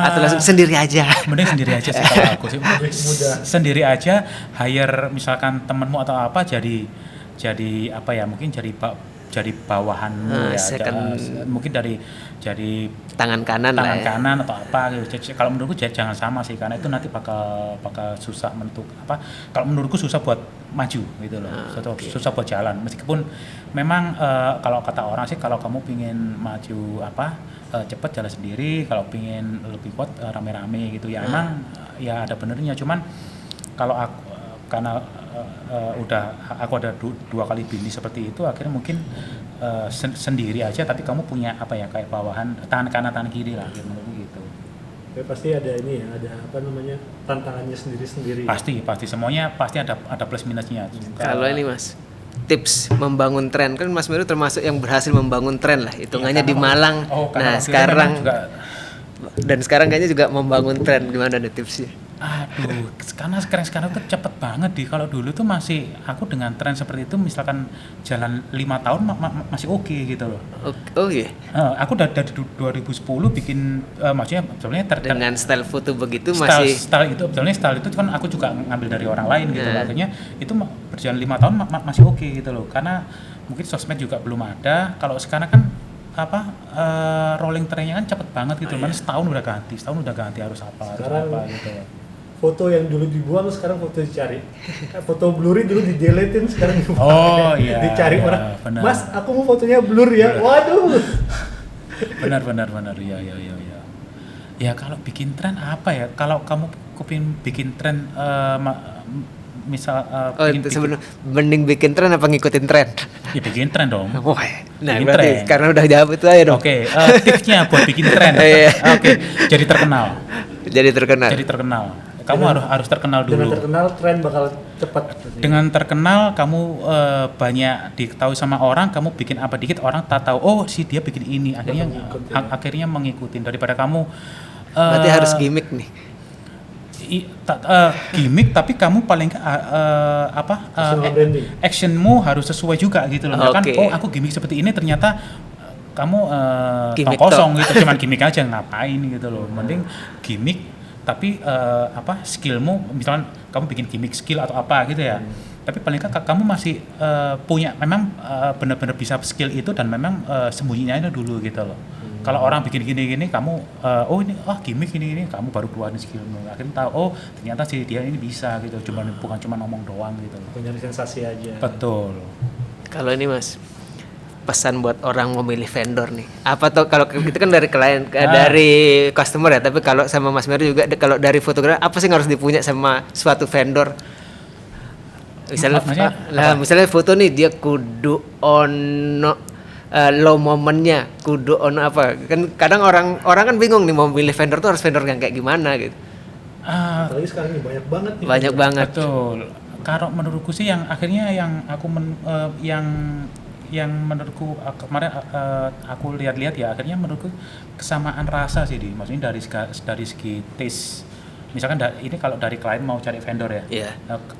atau langsung sendiri aja. Mending sendiri aja sih kalau aku sih. Mudah. Sendiri aja, hire misalkan temenmu atau apa jadi apa ya, mungkin jadi bawahanmu ya, mungkin jadi tangan kanan atau apa gitu. Kalau menurutku jangan sama sih, karena itu nanti bakal susah apa, kalau menurutku susah buat maju gitu loh. Susah buat jalan, meskipun memang kalau kata orang sih, kalau kamu pingin maju cepat jalan sendiri, kalau pingin lebih kuat rame-rame gitu ya. Emang ya ada benernya, cuman kalau aku karena aku ada 2 kali bisnis seperti itu, akhirnya mungkin sendiri aja, tapi kamu punya apa ya, kayak bawahan tangan kanan tangan kiri lah gitu. Ya pasti ada ini ya, ada tantangannya sendiri-sendiri. Pasti semuanya pasti ada plus minusnya. Kalau ini Mas, tips membangun tren, kan Mas Meru termasuk yang berhasil membangun tren lah hitungannya di Malang. Nah sekarang sekarang kayaknya juga membangun tren, gimana ada tipsnya? Aduh, karena sekarang tuh cepet banget kalau dulu tuh masih aku dengan tren seperti itu misalkan jalan 5 tahun masih oke gitu loh. Oh iya. Aku dari 2010 bikin maksudnya sebenarnya dengan style foto begitu style itu kan aku juga ngambil dari orang lain gitu loh. Akhirnya itu berjalan 5 tahun masih oke gitu loh, karena mungkin sosmed juga belum ada. Kalau sekarang kan rolling trennya kan cepet banget gitu. Mana setahun udah ganti harus apa gitu. Foto yang dulu dibuang sekarang foto dicari. Foto blurry dulu di-deletein, sekarang dicari orang. Benar. Mas, aku mau fotonya blur ya. Waduh. Benar. Ya. Ya kalau bikin tren apa ya? Kalau kamu bikin tren misal mending bikin tren apa ngikutin tren? Ya bikin tren dong. Nah berarti karena udah jawab itu aja dong. Oke, tipsnya buat bikin tren. Oke, jadi terkenal. Kamu harus terkenal dulu. Dengan terkenal, tren bakal cepat. Dengan terkenal, kamu banyak diketahui sama orang. Kamu bikin apa dikit, orang tak tahu. Oh, si dia bikin ini. Akhirnya mengikutin daripada kamu. Berarti harus gimmick nih. gimmick tapi kamu paling Personal branding. actionmu harus sesuai juga gitu loh. Kan Oke. oh aku gimmick seperti ini ternyata kamu Gimmick tong kosong gitu, cuman gimmick aja ngapain gitu loh. Mending gimmick tapi skillmu misalkan kamu bikin gimmick skill atau apa gitu ya. Tapi paling nggak kamu masih punya memang benar-benar bisa skill itu dan memang sembunyinya itu dulu gitu loh. Kalau orang bikin gini-gini kamu gimmick gini-gini kamu baru keluarin skillmu. Akhirnya tahu oh ternyata si dia ini bisa gitu. Bukan cuma ngomong doang gitu loh. Punya sensasi aja. Betul. Kalau ini Mas, pesan buat orang mau milih vendor nih. Apa tuh kalau kita kan dari klien dari customer ya, tapi kalau sama Mas Meru juga kalau dari fotografer apa sih yang harus dipunya sama suatu vendor? Misalnya foto nih dia kudu ono low momennya, kudu ono apa? Kan kadang orang kan bingung nih mau milih vendor tuh harus vendor yang kayak gimana gitu. Apalagi sekarang ini banyak banget nih. Banyak banget. Betul. Kalau menurutku sih yang akhirnya yang aku yang menurutku kemarin aku lihat-lihat ya akhirnya menurutku kesamaan rasa sih maksudnya dari segi taste. Misalkan ini kalau dari klien mau cari vendor ya. Iya.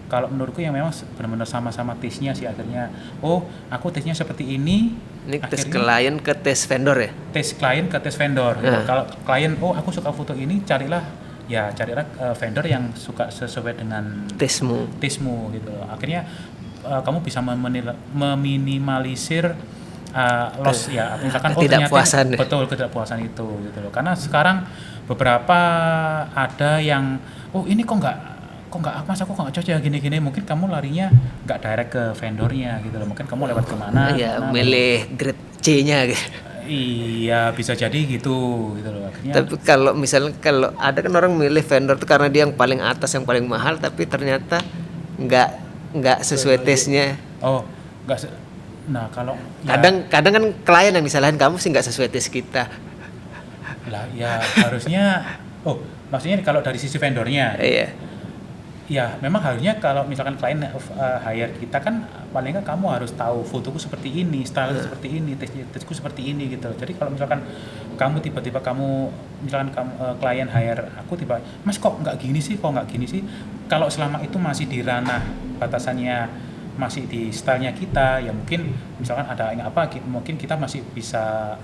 Kalau menurutku yang memang benar-benar sama-sama taste-nya sih akhirnya aku taste-nya seperti ini. Ini tes klien ke tes vendor ya? Tes klien ke tes vendor. Gitu. Kalau klien aku suka foto ini carilah vendor yang suka sesuai dengan taste-mu gitu. Akhirnya kamu bisa meminimalisir loss ya, misalkan ketidakpuasan. Betul, ketidakpuasan itu gitu loh. Karena sekarang beberapa ada yang ini kok nggak Mas aku kok nggak cocok ya gini-gini, mungkin kamu larinya nggak direct ke vendornya gitu loh, mungkin kamu lewat kemana? Iya, milih grade C-nya gitu. Iya, bisa jadi gitu loh akhirnya. Tapi kalau misalnya ada kan orang milih vendor tuh karena dia yang paling atas, yang paling mahal, tapi ternyata nggak sesuai taste-nya. Nah kalau kadang kan klien yang disalahin, kamu sih nggak sesuai taste kita. Lah ya harusnya maksudnya kalau dari sisi vendornya. Iya. Ya memang harusnya kalau misalkan klien hire kita kan paling nggak kamu harus tahu fotoku seperti ini, style seperti ini, tasteku seperti ini gitu. Jadi kalau misalkan kamu tiba-tiba misalkan klien hire aku Mas kok nggak gini sih, kalau selama itu masih di ranah batasannya masih di stylenya kita ya mungkin misalkan ada mungkin kita masih bisa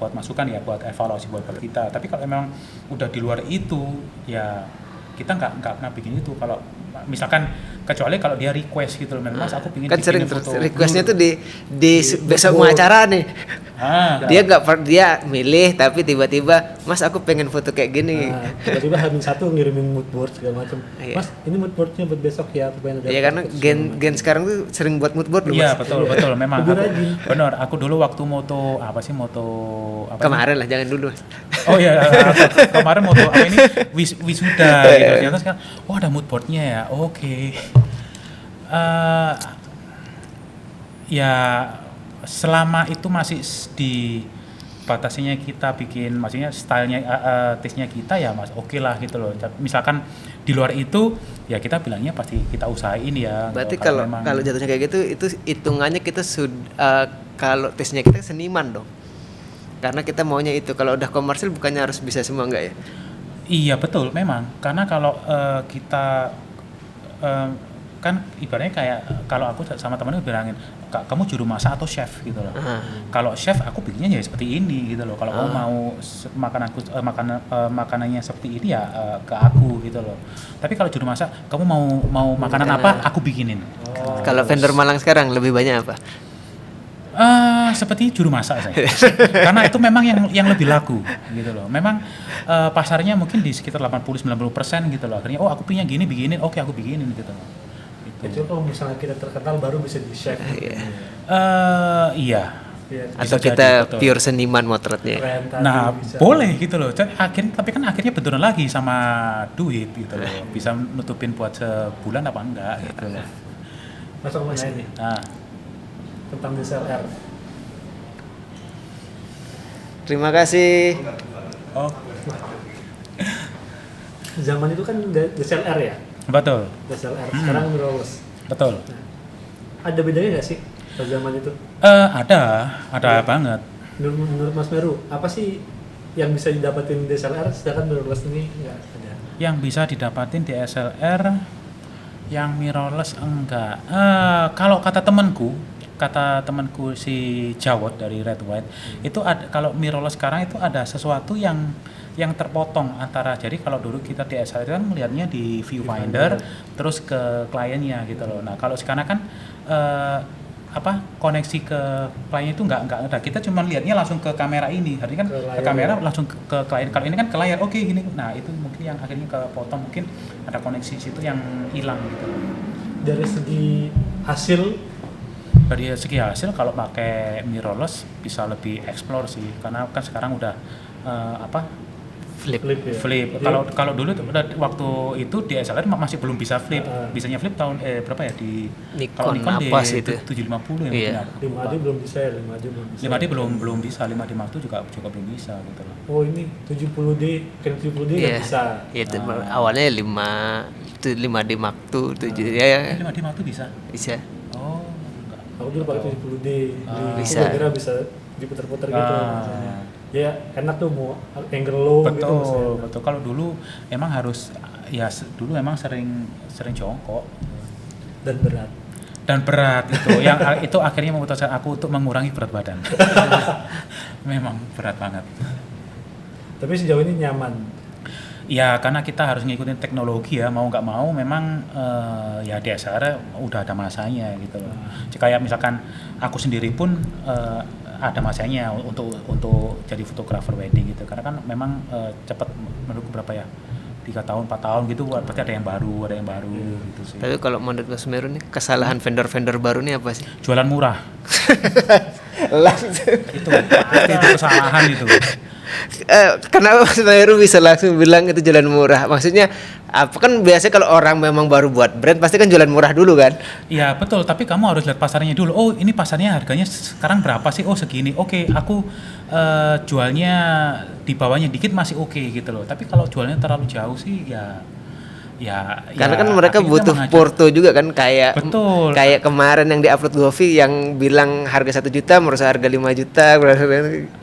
buat masukan ya, buat evaluasi buat kita. Tapi kalau memang udah di luar itu ya kita nggak pernah bikin itu. Kalau misalkan kecuali kalau dia request gitu loh, Mas aku pingin kan sering foto requestnya tuh di besok mau acara nih. Dia milih tapi tiba-tiba Mas aku pengen foto kayak gini. Tiba-tiba H-1 ngirimin mood board segala macam. Mas ini mood boardnya buat besok ya, aku pengen. Iya karena gen sekarang tuh sering buat mood board loh. Iya Mas. betul memang. Benar, aku dulu waktu moto kemarin lah, jangan dulu. Oh iya, kemarin moto ini wisuda gitu. Ternyata sekarang ada mood boardnya ya. Oke. Ya selama itu masih di batasinya kita bikin, maksudnya stylenya taste-nya kita ya Mas oke lah gitu loh. Misalkan di luar itu ya kita bilangnya pasti kita usahain ya. Berarti kalau jatuhnya kayak gitu itu hitungannya kita kalau taste-nya kita seniman dong. Karena kita maunya itu. Kalau udah komersil bukannya harus bisa semua enggak ya? Iya betul memang. Karena kalau kita kan ibaratnya kayak kalau aku sama temanku bilangin kamu juru masak atau chef gitu loh. Kalau chef aku bikinnya ya seperti ini gitu loh. Kalau kamu mau makanannya seperti ini ya ke aku gitu loh. Tapi kalau juru masak kamu mau makanan apa aku bikinin. Kalau vendor Malang sekarang lebih banyak apa? Seperti juru masak saya. Karena itu memang yang lebih laku gitu loh. Memang pasarnya mungkin di sekitar 80-90% gitu loh. Akhirnya aku punya gini bikinin, oke aku bikinin gitu loh. Itu kalau misalnya kita terkenal baru bisa di chef. Iya. Atau kita pure seniman motretnya. Nah, boleh gitu loh. Tapi kan akhirnya benturan lagi sama duit gitu loh. Bisa nutupin buat sebulan apa enggak gitu loh. Masuk mana ini? Tentang DSLR. Terima kasih. Zaman itu kan DSLR ya? Betul. DSLR. Sekarang mirrorless. Betul. Ada bedanya nggak sih pada zaman itu? Ada banget. Menurut Mas Meru, apa sih yang bisa didapetin DSLR sedangkan mirrorless ini nggak ada? Yang bisa didapatin di SLR, yang mirrorless enggak. Kalau kata temanku si Jawad dari Red White, itu ada, kalau mirrorless sekarang itu ada sesuatu yang terpotong antara, jadi kalau dulu kita di SLR kan melihatnya di viewfinder terus ke kliennya gitu loh. Nah kalau sekarang kan koneksi ke klien itu nggak ada, kita cuma lihatnya langsung ke kamera ini, artinya kan ke kamera langsung ke klien. Kalau ini kan ke layar, oke gini. Nah itu mungkin yang akhirnya kepotong, mungkin ada koneksi situ yang hilang gitu loh. Dari segi hasil Kalau pakai mirrorless bisa lebih explore sih, karena kan sekarang udah Flip. ya? flip. Kalau dulu waktu itu di SLR masih belum bisa flip. Bisanya flip tahun berapa ya di Nikon Nikon apa di sih itu? 750 ya. Iya. 5D belum bisa ya, 5D belum bisa. 5D belum bisa, 5D Mark II juga belum bisa gitu loh. Oh ini 70D, Canon 70D nggak Iya. bisa. Itu awalnya 5D Mark II 7 ya. 5D Mark II bisa. Bisa. Oh, enggak. Aku dulu pakai 70D, Bisa. Aku kira bisa diputer-puter gitu misalnya. Ya enak tuh mau angle low gitu misalnya. Betul. Kalau dulu emang harus dulu emang sering jongkok Dan berat. itu yang itu akhirnya memutuskan aku untuk mengurangi berat badan. Memang berat banget. Tapi sejauh ini nyaman. Ya karena kita harus ngikutin teknologi ya, mau nggak mau memang ya DSLR udah ada masanya gitu loh. Kayak misalkan aku sendiri pun ada masanya untuk jadi fotografer wedding gitu, karena kan memang cepat, menurutku berapa ya, 3 tahun 4 tahun gitu, pasti ada yang baru gitu sih. Tapi kalau menurut Mas Meru nih, kesalahan vendor-vendor baru nih apa sih? Jualan murah. Langsung. Itu pasti itu kesalahan itu. Kenapa Mas Meru bisa langsung bilang itu jualan murah? Maksudnya apa, kan biasanya kalau orang memang baru buat brand pasti kan jualan murah dulu kan? Iya betul, tapi kamu harus lihat pasarnya dulu. Oh ini pasarnya harganya sekarang berapa sih? Oh segini. Oke, aku jualnya di bawahnya dikit masih oke gitu loh. Tapi kalau jualnya terlalu jauh sih ya Karena kan mereka akhirnya butuh menghajar. porto juga kan, kayak Betul. kayak kemarin yang diupload Govi yang bilang harga 1 juta merusak harga 5 juta,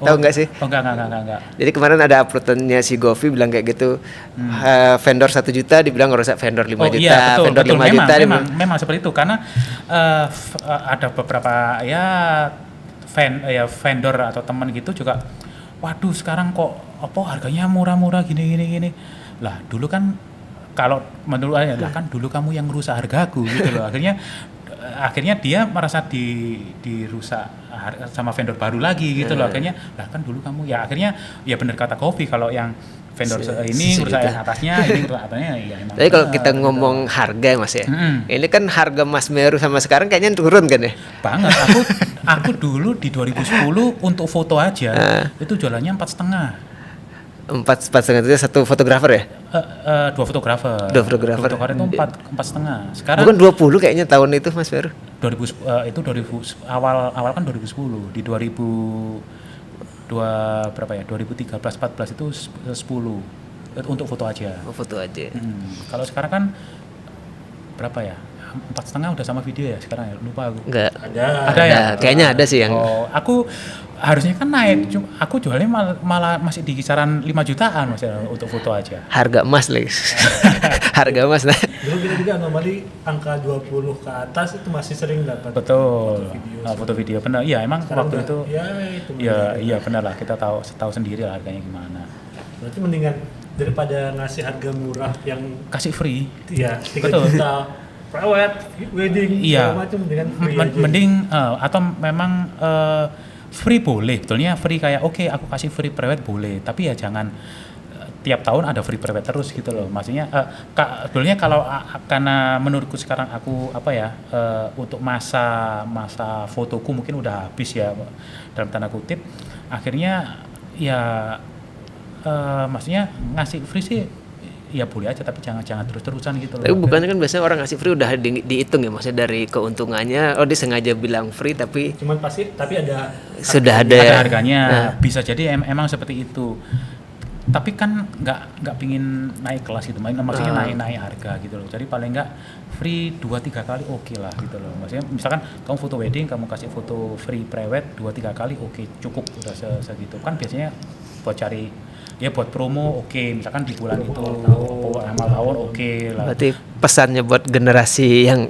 tahu nggak sih? Oh enggak. Jadi kemarin ada uploadannya si Govi bilang kayak gitu, vendor 1 juta dibilang ngerusak vendor 5 juta, Iya, betul, vendor betul. 5 juta Memang seperti itu, karena ada beberapa vendor atau teman gitu juga, waduh sekarang kok harganya murah-murah gini. Lah dulu kan, kalau menurut saya lah kan dulu kamu yang merusak hargaku gitu loh. Akhirnya dia merasa dirusak sama vendor baru lagi gitu loh. Akhirnya lah kan dulu kamu ya, akhirnya ya benar kata Kofi, kalau yang vendor ini merusak yang atasnya, ini merusak atasnya ya emang. Tapi kalau kita ngomong harga Mas ya, ini kan harga Mas Meru sama sekarang kayaknya turun kan ya? Banget. Aku dulu di 2010 untuk foto aja itu jualannya 4,5. 4,5 itu satu fotografer ya? Dua fotografer. Dua fotografer. Itu 4,5. Sekarang Bukan 20 kayaknya tahun itu Mas Meru. 2000 itu 2000 awal kan 2010. Di 2013 14 itu 10 untuk foto aja. Oh, foto aja. Kalau sekarang kan berapa ya? 4,5 udah sama video ya sekarang ya, lupa aku. Enggak. Ada ya? Kayaknya ada sih yang Aku harusnya kan naik, cuma aku jualnya malah masih di kisaran 5 jutaan Mas ya, untuk foto aja. harga emas lagi. Harga emas nah. Dulu kita juga anomali angka 20 ke atas itu masih sering dapat. Betul. Foto-video. Foto video benar. Iya, emang Sekarang waktu udah, itu itu iya benar lah, kita tahu sendiri lah harganya gimana. Berarti mendingan daripada ngasih harga murah yang Kasih free. ya 3 Betul. juta prewed, wedding, Iya. segala macam, mendingan free aja. Mending atau memang free boleh, betulnya free, kayak oke, aku kasih free prewed boleh, tapi ya jangan tiap tahun ada free prewed terus gitu loh. Maksudnya sebetulnya kalau karena menurutku sekarang aku untuk masa fotoku mungkin udah habis ya dalam tanda kutip. Akhirnya ya maksudnya ngasih free sih ya boleh aja, tapi jangan terus-terusan gitu loh. Tapi bukannya kan biasanya orang ngasih free udah dihitung ya, maksudnya dari keuntungannya, dia sengaja bilang free tapi Cuman pasti tapi ada sudah Ada ada harganya. Nah. Bisa jadi emang seperti itu. tapi kan nggak pingin naik kelas gitu, maksudnya naik harga gitu loh. Jadi paling nggak free 2-3 kali oke lah gitu loh. Maksudnya misalkan kamu foto wedding, kamu kasih foto free prewed 2-3 kali oke, cukup udah segitu. Kan biasanya buat cari ya buat promo oke, misalkan di bulan itu amal tahun oke lah. Berarti pesannya buat generasi yang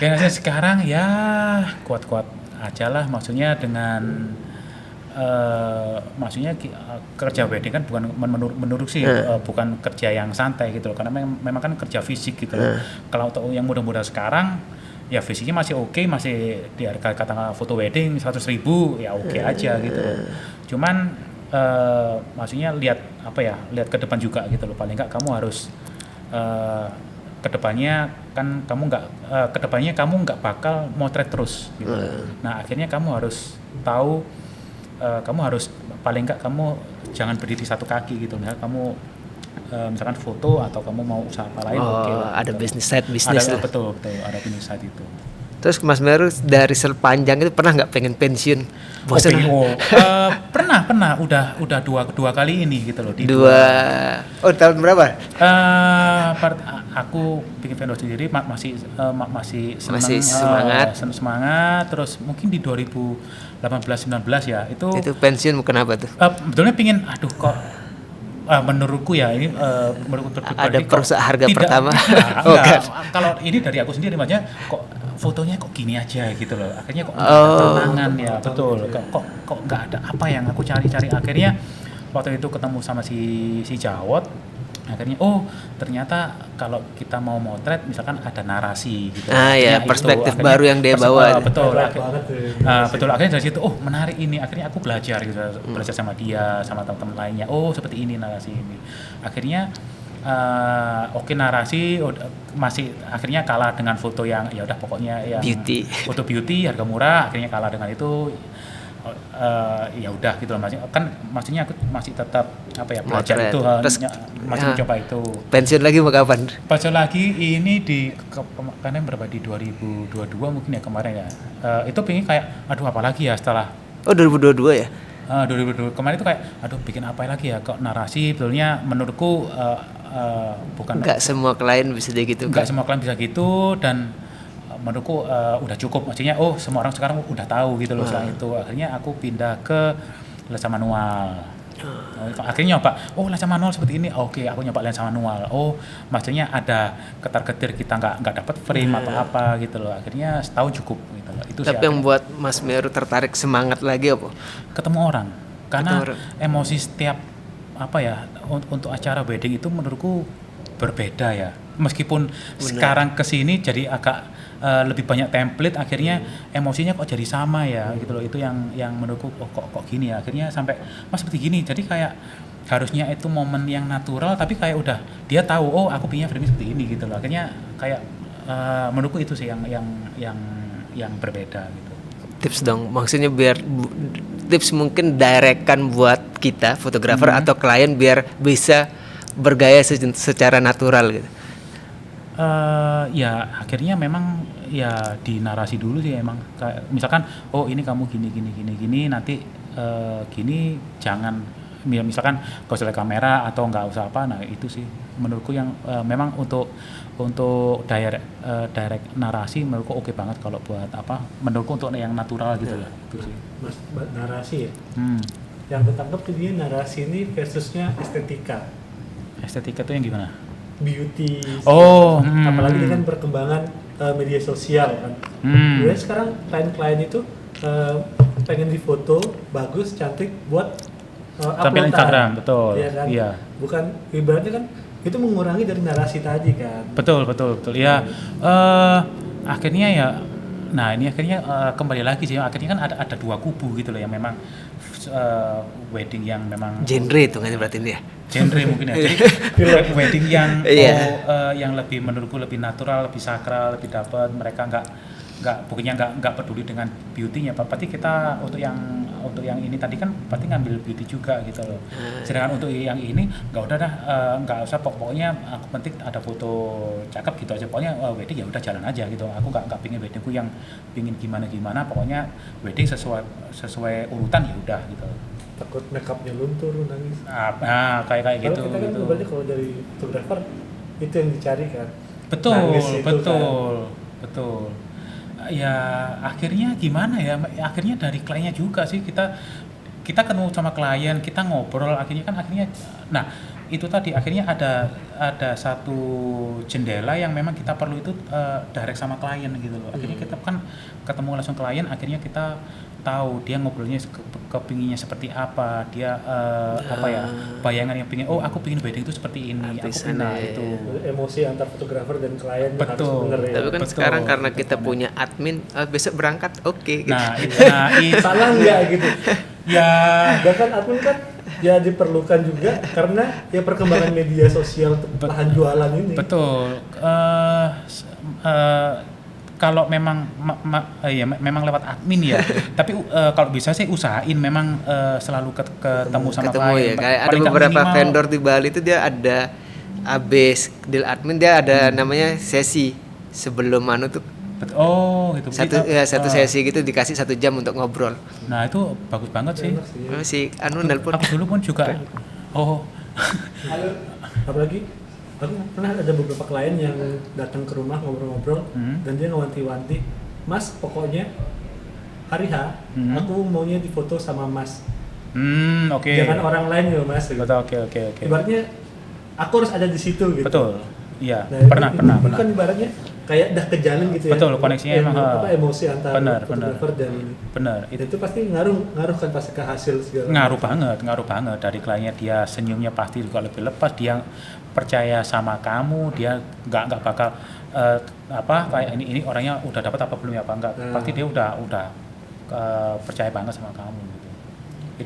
Kayaknya sekarang ya kuat-kuat aja lah, maksudnya dengan maksudnya kerja wedding kan bukan menurut sih bukan kerja yang santai gitu loh, karena memang kan kerja fisik gitu loh. Kalau untuk yang muda-muda sekarang ya fisiknya masih oke, masih di harga katakanlah foto wedding 100.000 ya oke aja gitu loh. Cuman maksudnya lihat ke depan juga gitu loh. Paling nggak kamu harus kedepannya kamu nggak bakal motret terus gitu. Nah akhirnya kamu harus tahu, kamu harus paling nggak kamu jangan berdiri satu kaki gitu. Misalnya kamu misalkan foto atau kamu mau usaha apa lain oke lah, ada gitu. bisnis side bisnis lah. Betul ada bisnis side itu. Terus Mas Meru dari sepanjang itu pernah nggak pengen pensiun? Bosan? Pernah udah dua kali ini gitu loh. Tahun berapa? Aku bikin vendor sendiri masih semangat. Terus mungkin di 2018-19 ya itu pensiun kenapa tuh? Betulnya pingin kok menurutku ya ini menurutku ada perusahaan harga tidak, pertama. Kalau ini dari aku sendiri makanya kok fotonya kok gini aja gitu loh, akhirnya kok nggak ada tantangan ya, betul, kok nggak ada apa yang aku cari-cari. Akhirnya waktu itu ketemu sama si Jawot, akhirnya ternyata kalau kita mau motret misalkan ada narasi gitu. Perspektif baru yang dia bawa. Betul akhirnya dari situ menarik ini, akhirnya aku belajar gitu, belajar sama dia sama teman-teman lainnya, seperti ini narasi ini. Akhirnya narasi masih akhirnya kalah dengan foto yang ya udah pokoknya yang beauty. Foto beauty harga murah, akhirnya kalah dengan itu. Ya udah gitu loh, maksudnya aku masih tetap belajar itu, masih mencoba itu. Pensiun lagi mau kapan? Pensiun lagi ini kemarin berapa di 2022 mungkin ya kemarin ya. Itu pengen kayak apalagi ya setelah 2022 ya? 2022 kemarin itu kayak bikin apa lagi ya, kok narasi betulnya menurutku bukan nggak semua klien bisa gitu. Nggak semua klien bisa gitu, dan menurutku udah cukup, maksudnya semua orang sekarang udah tahu gitu loh. Setelah itu akhirnya aku pindah ke lensa manual. Akhirnya nyoba lensa manual seperti ini, oke aku nyoba lensa manual. Maksudnya ada ketar-ketir kita nggak dapat frame atau apa gitu loh. Akhirnya setahun cukup gitu loh. Itu tapi yang buat Mas Meru tertarik semangat lagi apa? Ketemu orang, karena emosi setiap untuk acara wedding itu menurutku berbeda ya. Meskipun sekarang kesini jadi agak lebih banyak template, akhirnya emosinya kok jadi sama ya gitu loh. Itu yang menurutku kok gini ya, akhirnya sampai Mas seperti gini. Jadi kayak harusnya itu momen yang natural, tapi kayak udah dia tahu aku pinginnya framing seperti ini gitu loh. Akhirnya kayak menurutku itu sih yang berbeda gitu. Tips dong, maksudnya biar tips mungkin directkan buat kita fotografer atau klien biar bisa bergaya secara natural gitu. Ya akhirnya memang ya di narasi dulu sih emang, kayak misalkan ini kamu gini nanti gini, jangan misalkan gak usah kamera atau nggak usah apa. Nah itu sih menurutku yang memang untuk direct narasi menurutku oke banget kalau buat menurutku untuk yang natural gitu lah. Itu sih. Mas, narasi ya. Yang ketangkep tuh dia narasi ini versusnya estetika. Estetika tuh yang gimana? Beauty. Apalagi dengan perkembangan media sosial kan. Jadi sekarang klien-klien itu pengen difoto bagus, cantik buat tampil Instagram, betul. Iya kan? Iya. Bukan ibaratnya kan itu mengurangi dari narasi tadi kan. Betul. Ya, akhirnya ya. Nah ini akhirnya kembali lagi sih. Akhirnya kan ada dua kubu gitu loh yang memang wedding yang memang genre itu kan berarti ini ya. Genre mungkin ya. Jadi wedding yang yang lebih menurutku lebih natural, lebih sakral, lebih dapat. Mereka nggak peduli dengan beauty-nya. Berarti kita untuk yang ini tadi kan berarti ngambil beauty juga gitu loh. Sedangkan untuk yang ini nggak usah pokoknya aku penting ada foto cakep gitu aja. Pokoknya wedding ya udah jalan aja gitu. Aku nggak pingin weddingku yang pingin gimana, pokoknya wedding sesuai urutan ya udah gitu. takut makeupnya luntur nangis. Kayak Kalau gitu kita kan gitu. bebannya kalau dari fotografer itu yang dicari kan. Betul, Nangis itu betul, betul. Ya akhirnya gimana ya? Akhirnya dari kliennya juga sih kita ketemu sama klien, kita ngobrol. Akhirnya, nah itu tadi akhirnya ada satu jendela yang memang kita perlu itu direct sama klien gitu loh. Akhirnya kita kan ketemu langsung klien, akhirnya kita tahu dia ngobrolnya kepinginnya seperti apa, dia apa ya bayangan yang pingin, aku pingin wedding itu seperti ini, aku pingin itu. Emosi antar fotografer dan klien harus Betul. bener ya. Tapi kan Betul, sekarang karena kita betul. punya admin, besok berangkat, oke. Gitu. Nah itu Salah nggak gitu? ya Bahkan admin kan ya diperlukan juga karena ya perkembangan media sosial untuk lahan jualan ini. betul. Kalau memang memang lewat admin ya. Tapi kalau bisa sih usahain memang selalu ketemu sama ya. klien. Kayak ada Paling nggak beberapa minimal- vendor di Bali itu dia ada abis deal admin, dia ada namanya sesi sebelum tuh gitu. satu sesi gitu dikasih 1 jam untuk ngobrol. Nah itu bagus banget sih. Enak sih. Si nelpon. Aku dulu pun juga. Apalagi aku pernah ada beberapa klien yang datang ke rumah ngobrol-ngobrol dan dia ngewanti-wanti, Mas pokoknya hari H aku maunya difoto sama Mas. Oke. Jangan orang lain ya Mas. Gitu. Betul, oke. Ibaratnya aku harus ada di situ gitu. Betul. Iya, Nah, pernah. itu kan ibaratnya kayak udah kejalin gitu ya. Betul, koneksinya emang, emosi antar benar. fotografer dan ini. Benar. Itu pasti ngaruh kan pasti ke hasil segala. Ngaruh banget dari kliennya. Dia senyumnya pasti juga lebih lepas, dia percaya sama kamu, dia nggak bakal kayak ini orangnya udah dapat apa belum ya apa enggak, pasti dia udah percaya banget sama kamu gitu.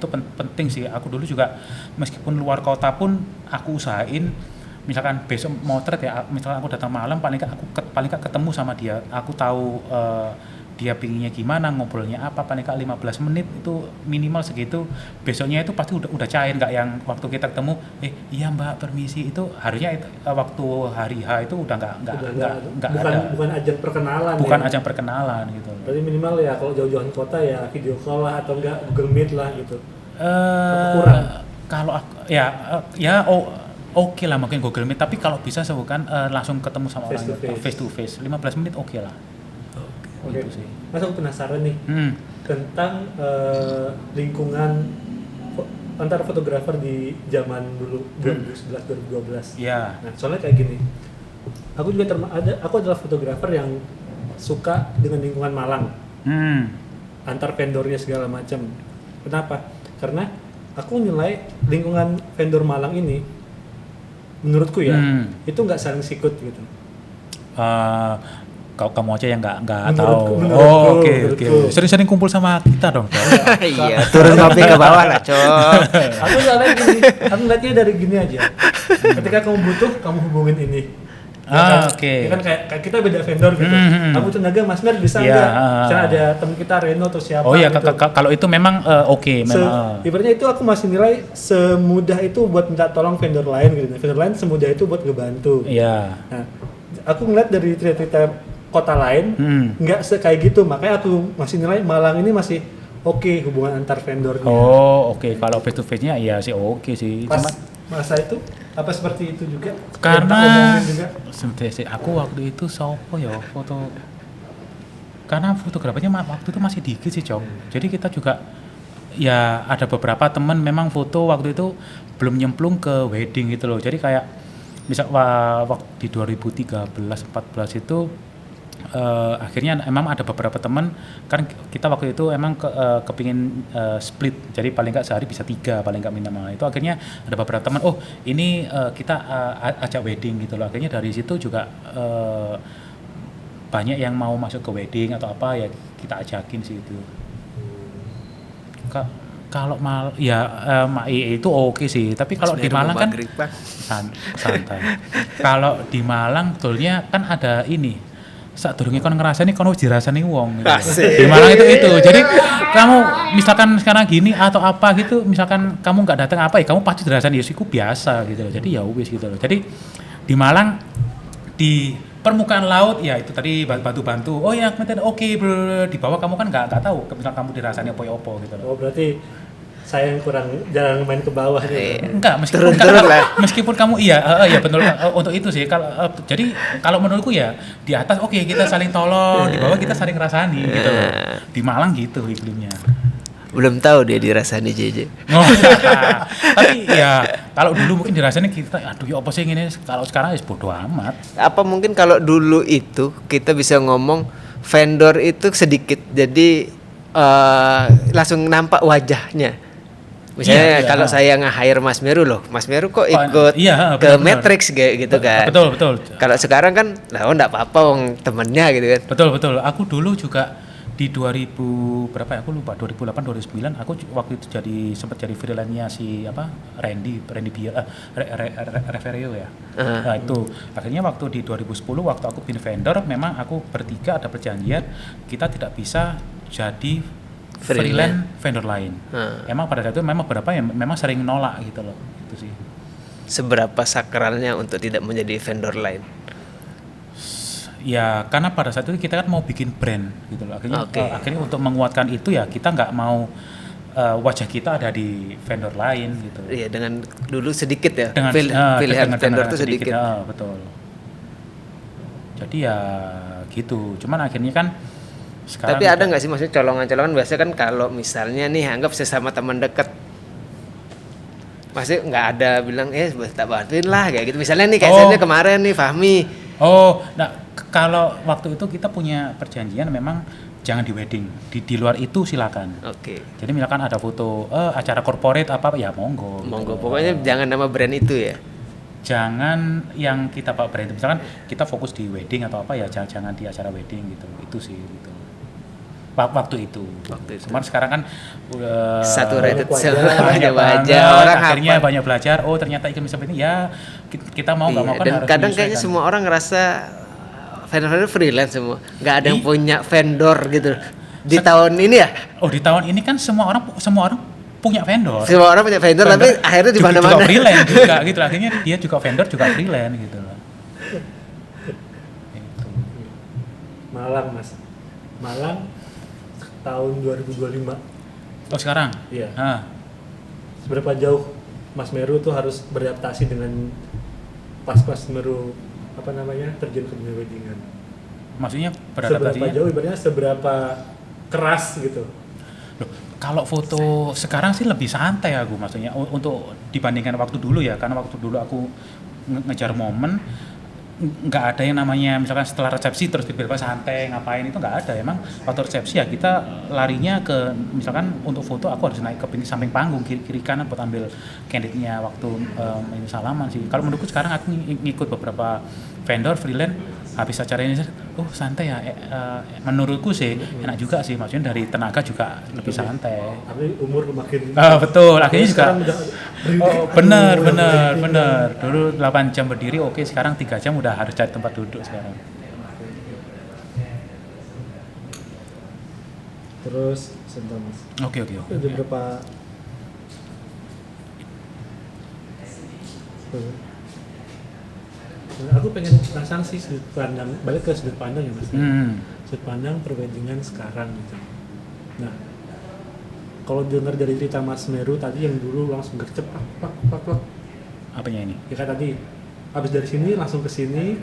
Itu penting sih. Aku dulu juga meskipun luar kota pun aku usahain, misalkan besok motret ya, misalkan aku datang malam, paling nggak ketemu sama dia, aku tahu dia pinginnya gimana, ngobrolnya apa, paling nggak 15 menit itu minimal segitu. Besoknya itu pasti udah cair, nggak yang waktu kita ketemu iya mbak permisi, itu harusnya waktu hari H itu udah nggak bukan ajang perkenalan. bukan ya. ajang perkenalan gitu. Berarti minimal ya kalau jauh-jauhan kota ya video call lah atau enggak Google Meet lah gitu. Kurang? Kalau oke lah mungkin Google Meet, tapi kalau bisa bukan langsung ketemu sama Face orang to face to face 15 menit oke lah. Oke. Gitu sih. Mas aku penasaran nih tentang lingkungan antar fotografer di zaman dulu 2011 2012. Iya. Nah, soalnya kayak gini. Aku juga aku adalah fotografer yang suka dengan lingkungan Malang. Antar vendornya segala macam. Kenapa? Karena aku nilai lingkungan vendor Malang ini menurutku ya itu nggak saling sikut gitu. Kamu aja yang nggak Menurutku- tahu. menurutku- Oke. menurutku. Sering-sering kumpul sama kita dong. Iya, turun ngopi ke bawah lah, Cok. Aku soalnya gini, aku ngeliatnya dari gini aja. Ketika kamu butuh, kamu hubungin ini. Oke. Ya kan kayak kita beda vendor gitu. Kamu tenaga Mas Mer bisa Iya, nggak? Misalnya ada teman kita Reno atau siapa. Oh iya, gitu. kalau itu memang oke, memang. Ibaratnya itu aku masih nilai semudah itu buat minta tolong vendor lain gitu. Vendor lain semudah itu buat ngebantu. Iya. Nah, aku ngeliat dari cerita-cerita kota lain nggak kayak gitu, makanya aku masih nilai Malang ini masih oke hubungan antar vendornya. Oke. Kalau face to face-nya iya sih oke sih. Pas Cuma masa itu apa seperti itu juga? karena Yang tak omongin juga. sebentar sih, aku waktu itu sopo ya foto, karena fotografernya waktu itu masih dikit sih Cok. Jadi kita juga ya ada beberapa teman memang foto waktu itu belum nyemplung ke wedding gitu loh. Jadi kayak misal waktu di 2013-14 itu akhirnya emang ada beberapa teman, kan kita waktu itu emang kepingin split, jadi paling nggak sehari bisa 3 paling nggak minimal. Itu akhirnya ada beberapa teman, ini kita ajak wedding gitu loh. Akhirnya dari situ juga banyak yang mau masuk ke wedding atau apa ya kita ajakin sih itu. Kalau itu oke sih, tapi kalau di Malang kan santai. Kalau di Malang betulnya kan ada ini. Saat durunge kon ngerasani kon wis dirasani wong gitu. Di Malang itu. Jadi kamu misalkan sekarang gini atau apa gitu, misalkan kamu nggak datang apa ya kamu pasti dirasani, ya siku biasa gitu loh. Jadi ya wis gitu loh. Jadi di Malang di permukaan laut ya itu tadi bantu-bantu. Oh ya, oke, di bawah kamu kan nggak tahu misal kamu dirasani apa gitu loh. Oh berarti saya yang kurang jarang main ke bawah gitu. Enggak, Turun-turun lah. meskipun kamu iya betul untuk itu sih. Kalau jadi kalau menurutku ya di atas oke, kita saling tolong, di bawah kita saling ngerasani gitu. Di Malang gitu iklimnya. Belum tahu dia dirasani JJ. Oh, tapi ya kalau dulu mungkin dirasanya kita aduh ya apa sih ini, kalau sekarang ya bodo amat. Apa mungkin kalau dulu itu kita bisa ngomong vendor itu sedikit, jadi langsung nampak wajahnya. Misalnya Iya. kalau saya nge-hire Mas Meru loh, Mas Meru kok ikut iya, ke benar-benar. Matrix kayak gitu kan. Betul. Kalau sekarang kan, lah enggak apa-apa wong temennya gitu kan. Betul. Aku dulu juga di 2000 berapa ya, aku lupa, 2008 2009 aku waktu itu sempat jadi freelance-nya si Randy Bier Reverio ya. Nah, itu akhirnya waktu di 2010 waktu aku pindah vendor, memang aku bertiga ada perjanjian kita tidak bisa jadi freelance vendor lain. Emang pada saat itu memang beberapa yang memang sering nolak gitu loh, itu sih. Seberapa sakralnya untuk tidak menjadi vendor lain? Ya karena pada saat itu kita kan mau bikin brand gitu loh. Akhirnya untuk menguatkan itu ya kita nggak mau wajah kita ada di vendor lain gitu. Iya, dengan dulu sedikit ya. Dengan Pilihan dengan vendor itu sedikit. betul. Jadi ya gitu. Cuman akhirnya kan sekarang. Tapi ada nggak sih maksudnya colongan-colongan, biasanya kan kalau misalnya nih anggap sesama teman dekat, masih nggak ada bilang tak bantuin lah kayak gitu. Misalnya nih kayak saya kemarin nih Fahmi. Kalau waktu itu kita punya perjanjian memang jangan di wedding, di luar itu silakan. Oke. Jadi misalkan ada foto acara corporate apa ya monggo. Monggo, pokoknya jangan nama brand itu ya. Jangan yang kita bawa brand, misalkan kita fokus di wedding atau apa ya jangan di acara wedding gitu. Itu sih gitu. Waktu itu. Cuman sekarang kan saturated banyak aja orang akhirnya hafal. banyak belajar. Oh ternyata iklim seperti ini ya kita mau nggak mau kan Dan harus kadang kayaknya menyesuaikan. semua orang ngerasa vendor freelance semua, nggak ada yang punya vendor gitu di tahun ini ya. Oh di tahun ini kan semua orang punya vendor. Semua orang punya vendor tapi akhirnya di juga mana-mana. freelance juga gitu. Akhirnya dia juga vendor juga freelance gitu loh. Gitu. Malang Mas. Malang tahun 2025. Oh sekarang? Iya. Seberapa jauh Mas Meru tuh harus beradaptasi dengan pas Meru terjun ke dunia weddingan. Maksudnya Seberapa beradaptasinya? jauh ibaratnya seberapa keras gitu. Loh, kalau foto sekarang sih lebih santai aku, maksudnya untuk dibandingkan waktu dulu ya, karena waktu dulu aku ngejar momen, nggak ada yang namanya misalkan setelah resepsi terus tiba-tiba santai ngapain, itu nggak ada. Emang waktu resepsi ya kita larinya ke misalkan untuk foto aku harus naik ke samping panggung kiri kanan buat ambil candidnya waktu ini salaman sih. Kalau menurutku sekarang aku ngikut beberapa vendor freelance habis acara ini santai ya, menurutku sih enak juga sih, maksudnya dari tenaga juga lebih santai. Tapi umur makin Betul, akhirnya juga bener. bener. Dulu 8 jam berdiri oke, sekarang 3 jam udah harus cari tempat duduk sekarang. Terus sebentar Mas. Oke. Ada beberapa aku pengen pasang sih sudut pandang, balik ke sudut pandang ya Mas. Sudut pandang perweddingan sekarang gitu. Nah, kalau dengar dari cerita Mas Meru tadi yang dulu langsung gercep pak. Apanya ini? Ya kan tadi habis dari sini langsung ke sini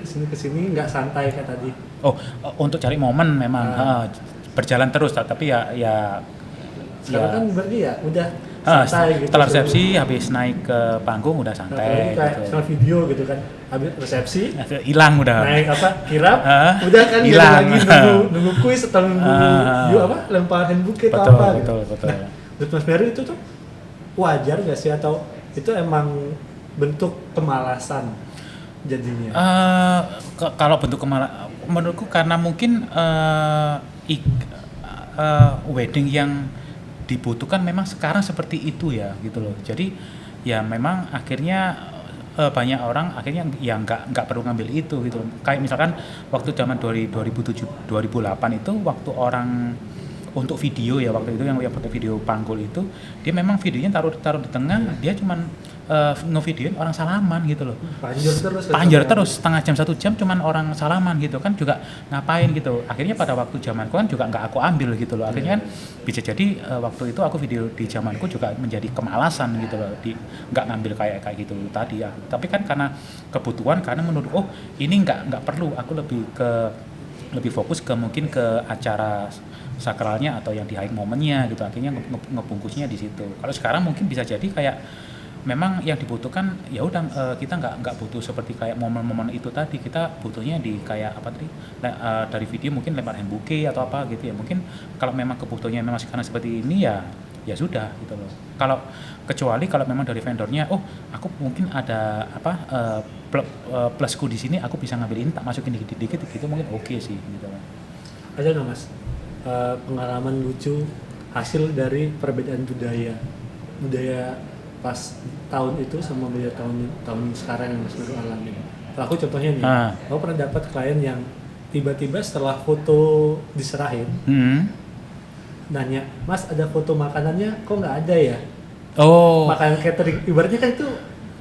nggak santai kayak tadi. Untuk cari momen memang berjalan terus, tapi ya sekarang kan berarti ya udah santai gitu. Setelah resepsi habis naik ke panggung udah santai kayak gitu. setelah video gitu kan, habis resepsi Hilang udah. naik kirap udah kan hilang. lagi nunggu kuis atau nunggu lemparin buket Betul. Nah, menurut Mas Meru itu tuh wajar gak sih atau itu emang bentuk kemalasan jadinya? Kalau bentuk menurutku karena mungkin wedding yang dibutuhkan memang sekarang seperti itu ya gitu loh. Jadi ya memang akhirnya banyak orang akhirnya ya nggak perlu ngambil itu gitu. Kayak misalkan waktu zaman 2007 2008 itu waktu orang untuk video ya, waktu itu yang pakai video panggul itu dia memang videonya taruh di tengah, dia cuman ngevideoin orang salaman gitu loh. Panjur terus setengah jam 1 jam cuman orang salaman gitu kan, juga ngapain gitu. Akhirnya pada waktu zamanku kan juga nggak aku ambil gitu loh. Akhirnya kan bisa jadi waktu itu aku video di zamanku juga menjadi kemalasan gitu loh, nggak ngambil kayak gitu tadi ya. Tapi kan karena kebutuhan, karena menurut ini nggak perlu, aku lebih fokus ke mungkin ke acara sakralnya atau yang di high momennya gitu. Akhirnya ngebungkusnya di situ. Kalau sekarang mungkin bisa jadi kayak memang yang dibutuhkan ya udah, kita nggak butuh seperti kayak momen-momen itu tadi. Kita butuhnya di kayak apa tadi, dari video mungkin lempar hand bouquet atau apa gitu ya. Mungkin kalau memang kebutuhannya memang sekarang seperti ini ya sudah gitu loh. Kecuali kalau memang dari vendornya, aku mungkin ada plusku di sini, aku bisa ngambil ini tak masukin dikit-dikit gitu, mungkin oke sih gitu loh. Ada nggak Mas pengalaman lucu hasil dari perbedaan budaya pas tahun itu sama budaya tahun sekarang yang Mas Meru alami? Kalau aku contohnya nih, aku pernah dapat klien yang tiba-tiba setelah foto diserahin, nanya, Mas ada foto makanannya kok nggak ada ya? Makanan catering, ibaratnya kan itu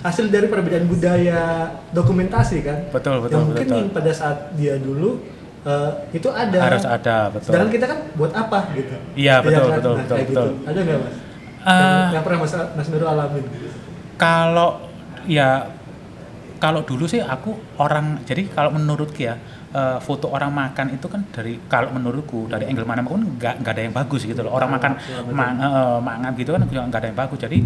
hasil dari perbedaan budaya dokumentasi kan? Betul. Yang mungkin yang pada saat dia dulu itu ada. Harus ada, betul. Sedangkan kita kan buat apa gitu? Iya, betul. Gitu. Ada nggak Mas? Yang pernah Mas Meru alamin? Kalau dulu sih aku jadi kalau menurutku ya, foto orang makan itu kan kalau menurutku dari angle mana pun nggak ada yang bagus gitu loh. Orang makan mangan gitu kan nggak ada yang bagus. Jadi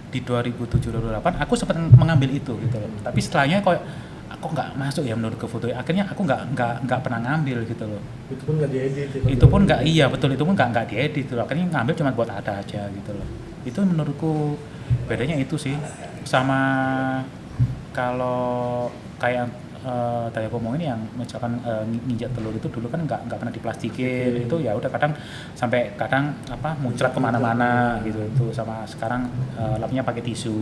di 2007-2008 aku sempat mengambil itu gitu loh. Tapi setelahnya kok nggak masuk ya menurut ke foto. Akhirnya aku nggak pernah ngambil gitu loh. Itu pun nggak diedit. Itu pun nggak, iya betul, itu pun nggak diedit gitu loh. Akhirnya ngambil cuma buat ada aja gitu loh. Itu menurutku bedanya itu sih. Sama kalau kayak tadi aku ngomongin yang misalkan nginjak telur itu dulu kan nggak pernah diplastikin. Itu ya udah kadang muncrat kemana-mana gitu. Itu sama sekarang lapnya pakai tisu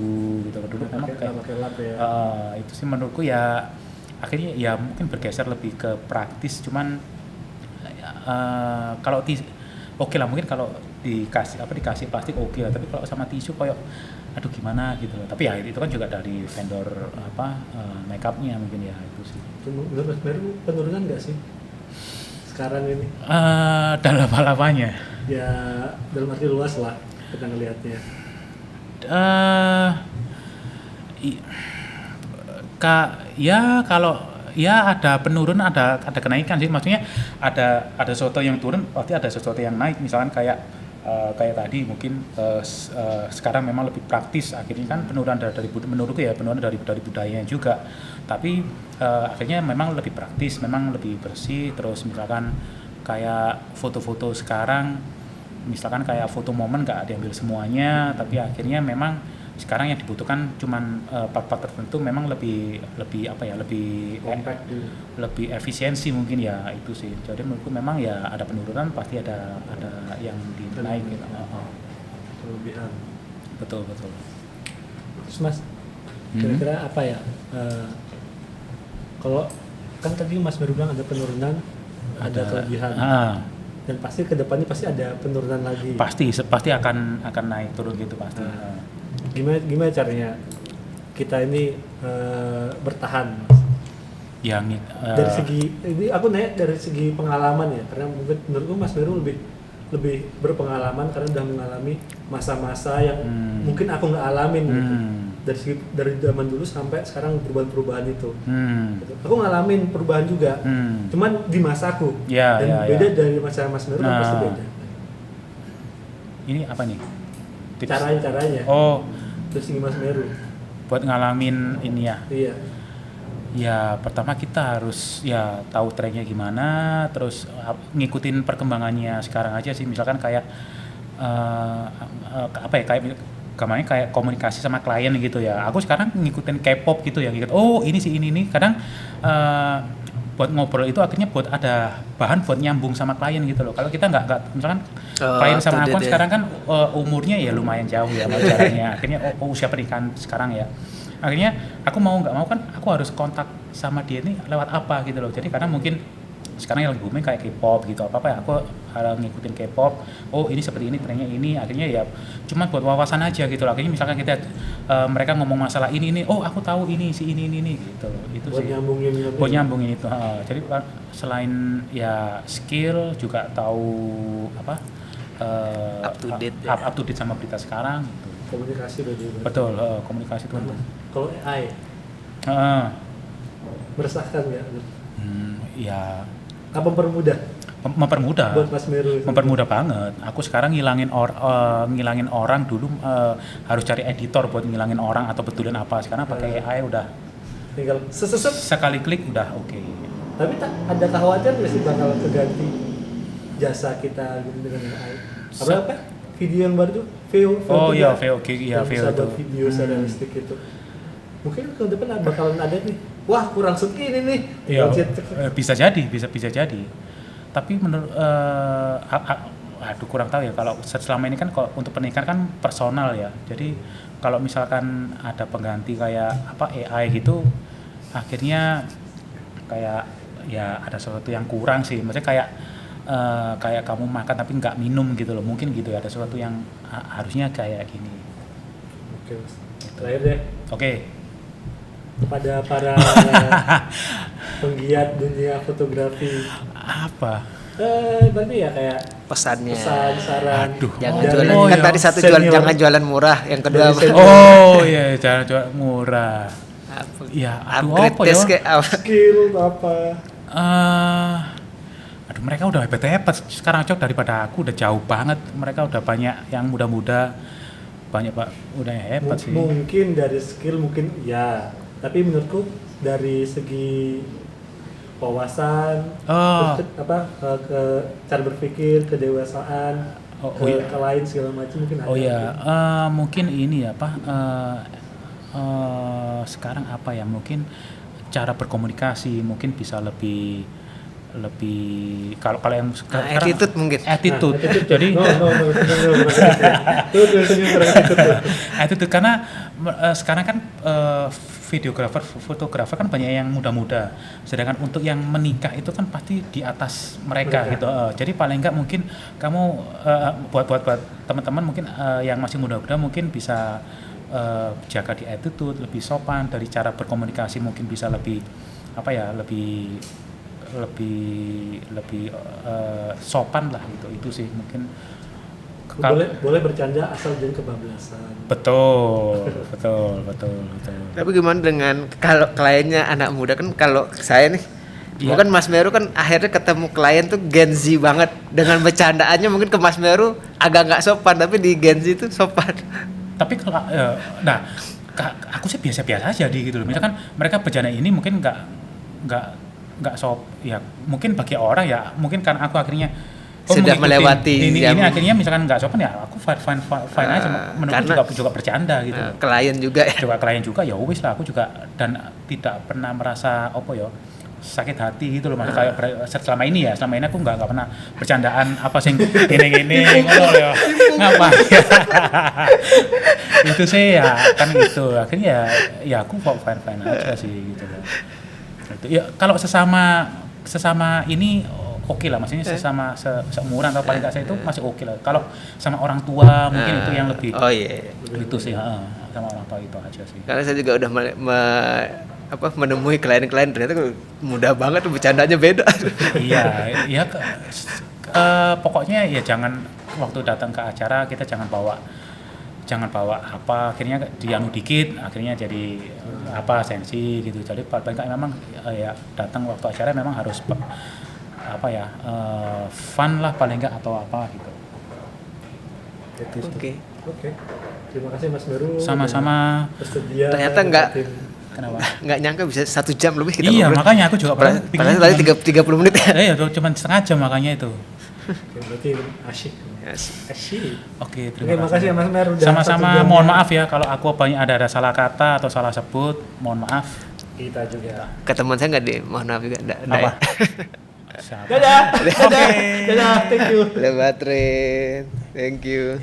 gitu. Dulu memang kayak lap ya. itu sih menurutku ya akhirnya ya mungkin bergeser lebih ke praktis. Cuman kalau oke lah, mungkin kalau dikasih plastik oke lah, tapi kalau sama tisu kayak aduh gimana gitu loh. Tapi ya itu kan juga dari vendor make upnya mungkin ya itu sih. Menurut Mas Meru penurunan nggak sih sekarang ini? Dalam apanya? Ya dalam arti luas lah kita ngelihatnya. Kalau ada penurunan, ada kenaikan sih. Maksudnya ada sesuatu yang turun, pasti ada sesuatu yang naik. Misalkan kayak tadi mungkin sekarang memang lebih praktis. Akhirnya kan penurunan menurutku ya penurunan dari budayanya juga. Tapi akhirnya memang lebih praktis, memang lebih bersih. Terus misalkan kayak foto-foto sekarang, misalkan kayak foto momen nggak diambil semuanya, tapi akhirnya memang sekarang yang dibutuhkan cuman part-part tertentu, memang lebih Compact lebih efisiensi mungkin ya itu sih. Jadi menurutku memang ya ada penurunan, pasti ada yang dinaik gitu. Kelebihan. Betul. Terus Mas, kira-kira apa ya? Kalau kan tadi Mas baru bilang ada penurunan, ada kelebihan. Dan pasti kedepannya pasti ada penurunan lagi. Pasti akan naik turun gitu pasti. Gimana caranya kita ini bertahan, Mas? Dari segi ini aku nanya dari segi pengalaman ya, karena mungkin menurutku Mas Meru lebih berpengalaman karena udah mengalami masa-masa yang mungkin aku nggak alamin gitu. Dari zaman dulu sampai sekarang perubahan itu. Aku ngalamin perubahan juga, cuman di masaku. Beda dari masa Mas Meru kan pasti beda. Ini apa nih? Tips? Caranya. Terus ini Mas Meru buat ngalamin ini ya. Iya. Ya pertama kita harus ya tahu trennya gimana, terus ngikutin perkembangannya sekarang aja sih. Misalkan kayak kayak komunikasi sama klien gitu ya. Aku sekarang ngikutin K-pop gitu ya, ini kadang buat ngobrol itu akhirnya buat ada bahan buat nyambung sama klien gitu loh. Kalau kita nggak misalkan klien sama aku sekarang kan umurnya ya lumayan jauh ya jaraknya. Akhirnya usia pernikahan sekarang ya. Akhirnya aku mau nggak mau kan aku harus kontak sama dia ini lewat apa gitu loh. Jadi karena mungkin sekarang yang lagi booming kayak K-pop gitu, apa ya, aku ngikutin K-pop, oh ini seperti ini trennya ini, akhirnya ya cuma buat wawasan aja gitu loh. Akhirnya misalkan kita mereka ngomong masalah ini, oh aku tahu ini si ini gitu, itu buat sih nyambungin nyambungin itu. Jadi selain ya skill juga tahu apa, Up to date ya. up to date sama berita sekarang gitu. komunikasi udah juga. Betul, komunikasi itu penting. Kalau AI meresahkan nggak? Ya Apa mempermudah mempermudah. buat Mas Meru? Mempermudah banget. Aku sekarang ngilangin orang dulu harus cari editor buat ngilangin orang atau betulin apa. Sekarang pakai AI udah Tinggal sesesep. sekali klik udah oke. Tapi ada khawatir nggak sih bakal keganti jasa kita gitu dengan AI? Apa video yang baru tuh VO Oh iya, VO3, VO, iya, yang VO bisa itu. buat video realistik itu. Mungkin ke depan bakalan ada nih. Wah kurang segini nih. Iya, Tinggal bisa jadi, bisa jadi. Tapi menurut aduh kurang tahu ya, kalau selama ini kan kalau untuk pernikahan kan personal ya. Jadi kalau misalkan ada pengganti kayak apa AI gitu, akhirnya kayak ya ada sesuatu yang kurang sih. Maksudnya kayak kamu makan tapi nggak minum gitu loh, mungkin gitu ya, ada sesuatu yang harusnya kayak gini. Oke, Mas. Terakhir deh Oke. kepada para penggiat dunia fotografi. Apa? Berarti ya kayak Pesannya. pesan, saran. Aduh. Jangan dari jualan. Oh, Kan iya. tadi satu senior. jangan jualan murah. Yang kedua Dari apa? senior. Oh iya, jangan coba murah. Ya, aduh Upgrade apa ya? test kayak apa? Skill apa? Aduh mereka udah hebat sekarang Cok daripada aku, udah jauh banget. Mereka udah banyak yang muda-muda, banyak pak, udah hebat sih. Mungkin dari skill mungkin ya, tapi menurutku dari segi wawasan, Oh. terus ke cara berpikir, kedewasaan, ke lain segala macam mungkin ada. Oh ya, mungkin ini ya Pak. Sekarang apa ya? Mungkin cara berkomunikasi mungkin bisa lebih kalau yang sekarang Attitude mungkin. attitude. Attitude. Jadi no, tuh biasanya kurang attitude tuh. attitude karena sekarang kan videografer, fotografer kan banyak yang muda-muda. Sedangkan untuk yang menikah itu kan pasti di atas mereka gitu. Jadi paling enggak mungkin kamu buat teman-teman mungkin yang masih muda-muda mungkin bisa jaga di attitude, lebih sopan, dari cara berkomunikasi mungkin bisa lebih apa ya, lebih sopan lah gitu. Itu sih mungkin. Boleh bercanda asal jangan kebablasan. Betul. Tapi gimana dengan kalau kliennya anak muda kan? Kalau saya nih, Iya. bukan Mas Meru kan akhirnya ketemu klien tuh Gen Z banget, dengan bercandaannya mungkin ke Mas Meru agak nggak sopan, tapi di Gen Z itu sopan. Tapi kalau aku sih biasa-biasa aja gitu loh. Misalkan mereka bercanda ini mungkin nggak ya mungkin bagi orang ya, mungkin karena aku akhirnya Sudah mengikuti melewati ini jam. akhirnya misalkan nggak sopan ya aku fine aja, menurutku karena- juga bercanda gitu. Klien juga ya. Juga klien juga ya wis lah, aku juga dan tidak pernah merasa sakit hati gitu loh, Mas. Kayak selama ini aku nggak pernah bercandaan apa sing gini ngono ya ngapa itu sih ya kan gitu, akhirnya ya aku kok fine aja sih gitu loh. Gitu. Ya kalau sesama ini oke lah, maksudnya sesama seumuran atau paling nggak saya itu masih oke lah. Kalau sama orang tua mungkin itu yang lebih Oh iya. itu sih, sama orang tua itu aja sih. Karena saya juga udah menemui klien-klien ternyata mudah banget, bercandanya beda. Iya, pokoknya ya jangan waktu datang ke acara kita jangan bawa apa, akhirnya dianu dikit akhirnya jadi sensi gitu. Jadi paling nggak memang ya datang waktu acara memang harus fun lah paling nggak atau apa gitu. Oke. Terima kasih Mas Meru. Sama-sama. Bersedia. Ternyata nggak Kenapa? nggak nyangka bisa 1 jam lebih kita Iya ngobrol. makanya aku juga Padahal tadi 30 menit ya. Iya cuma setengah jam makanya itu. Oke, berarti asyik. Asyik. Oke, Oke, makasih ya Mas Meru. Udah Sama-sama, 1 jam. mohon maaf ya kalau aku ada salah kata atau salah sebut, mohon maaf. Kita juga. Ke teman saya nggak mohon maaf juga. Apa? Dadah. Thank you. Lebatrin. Thank you.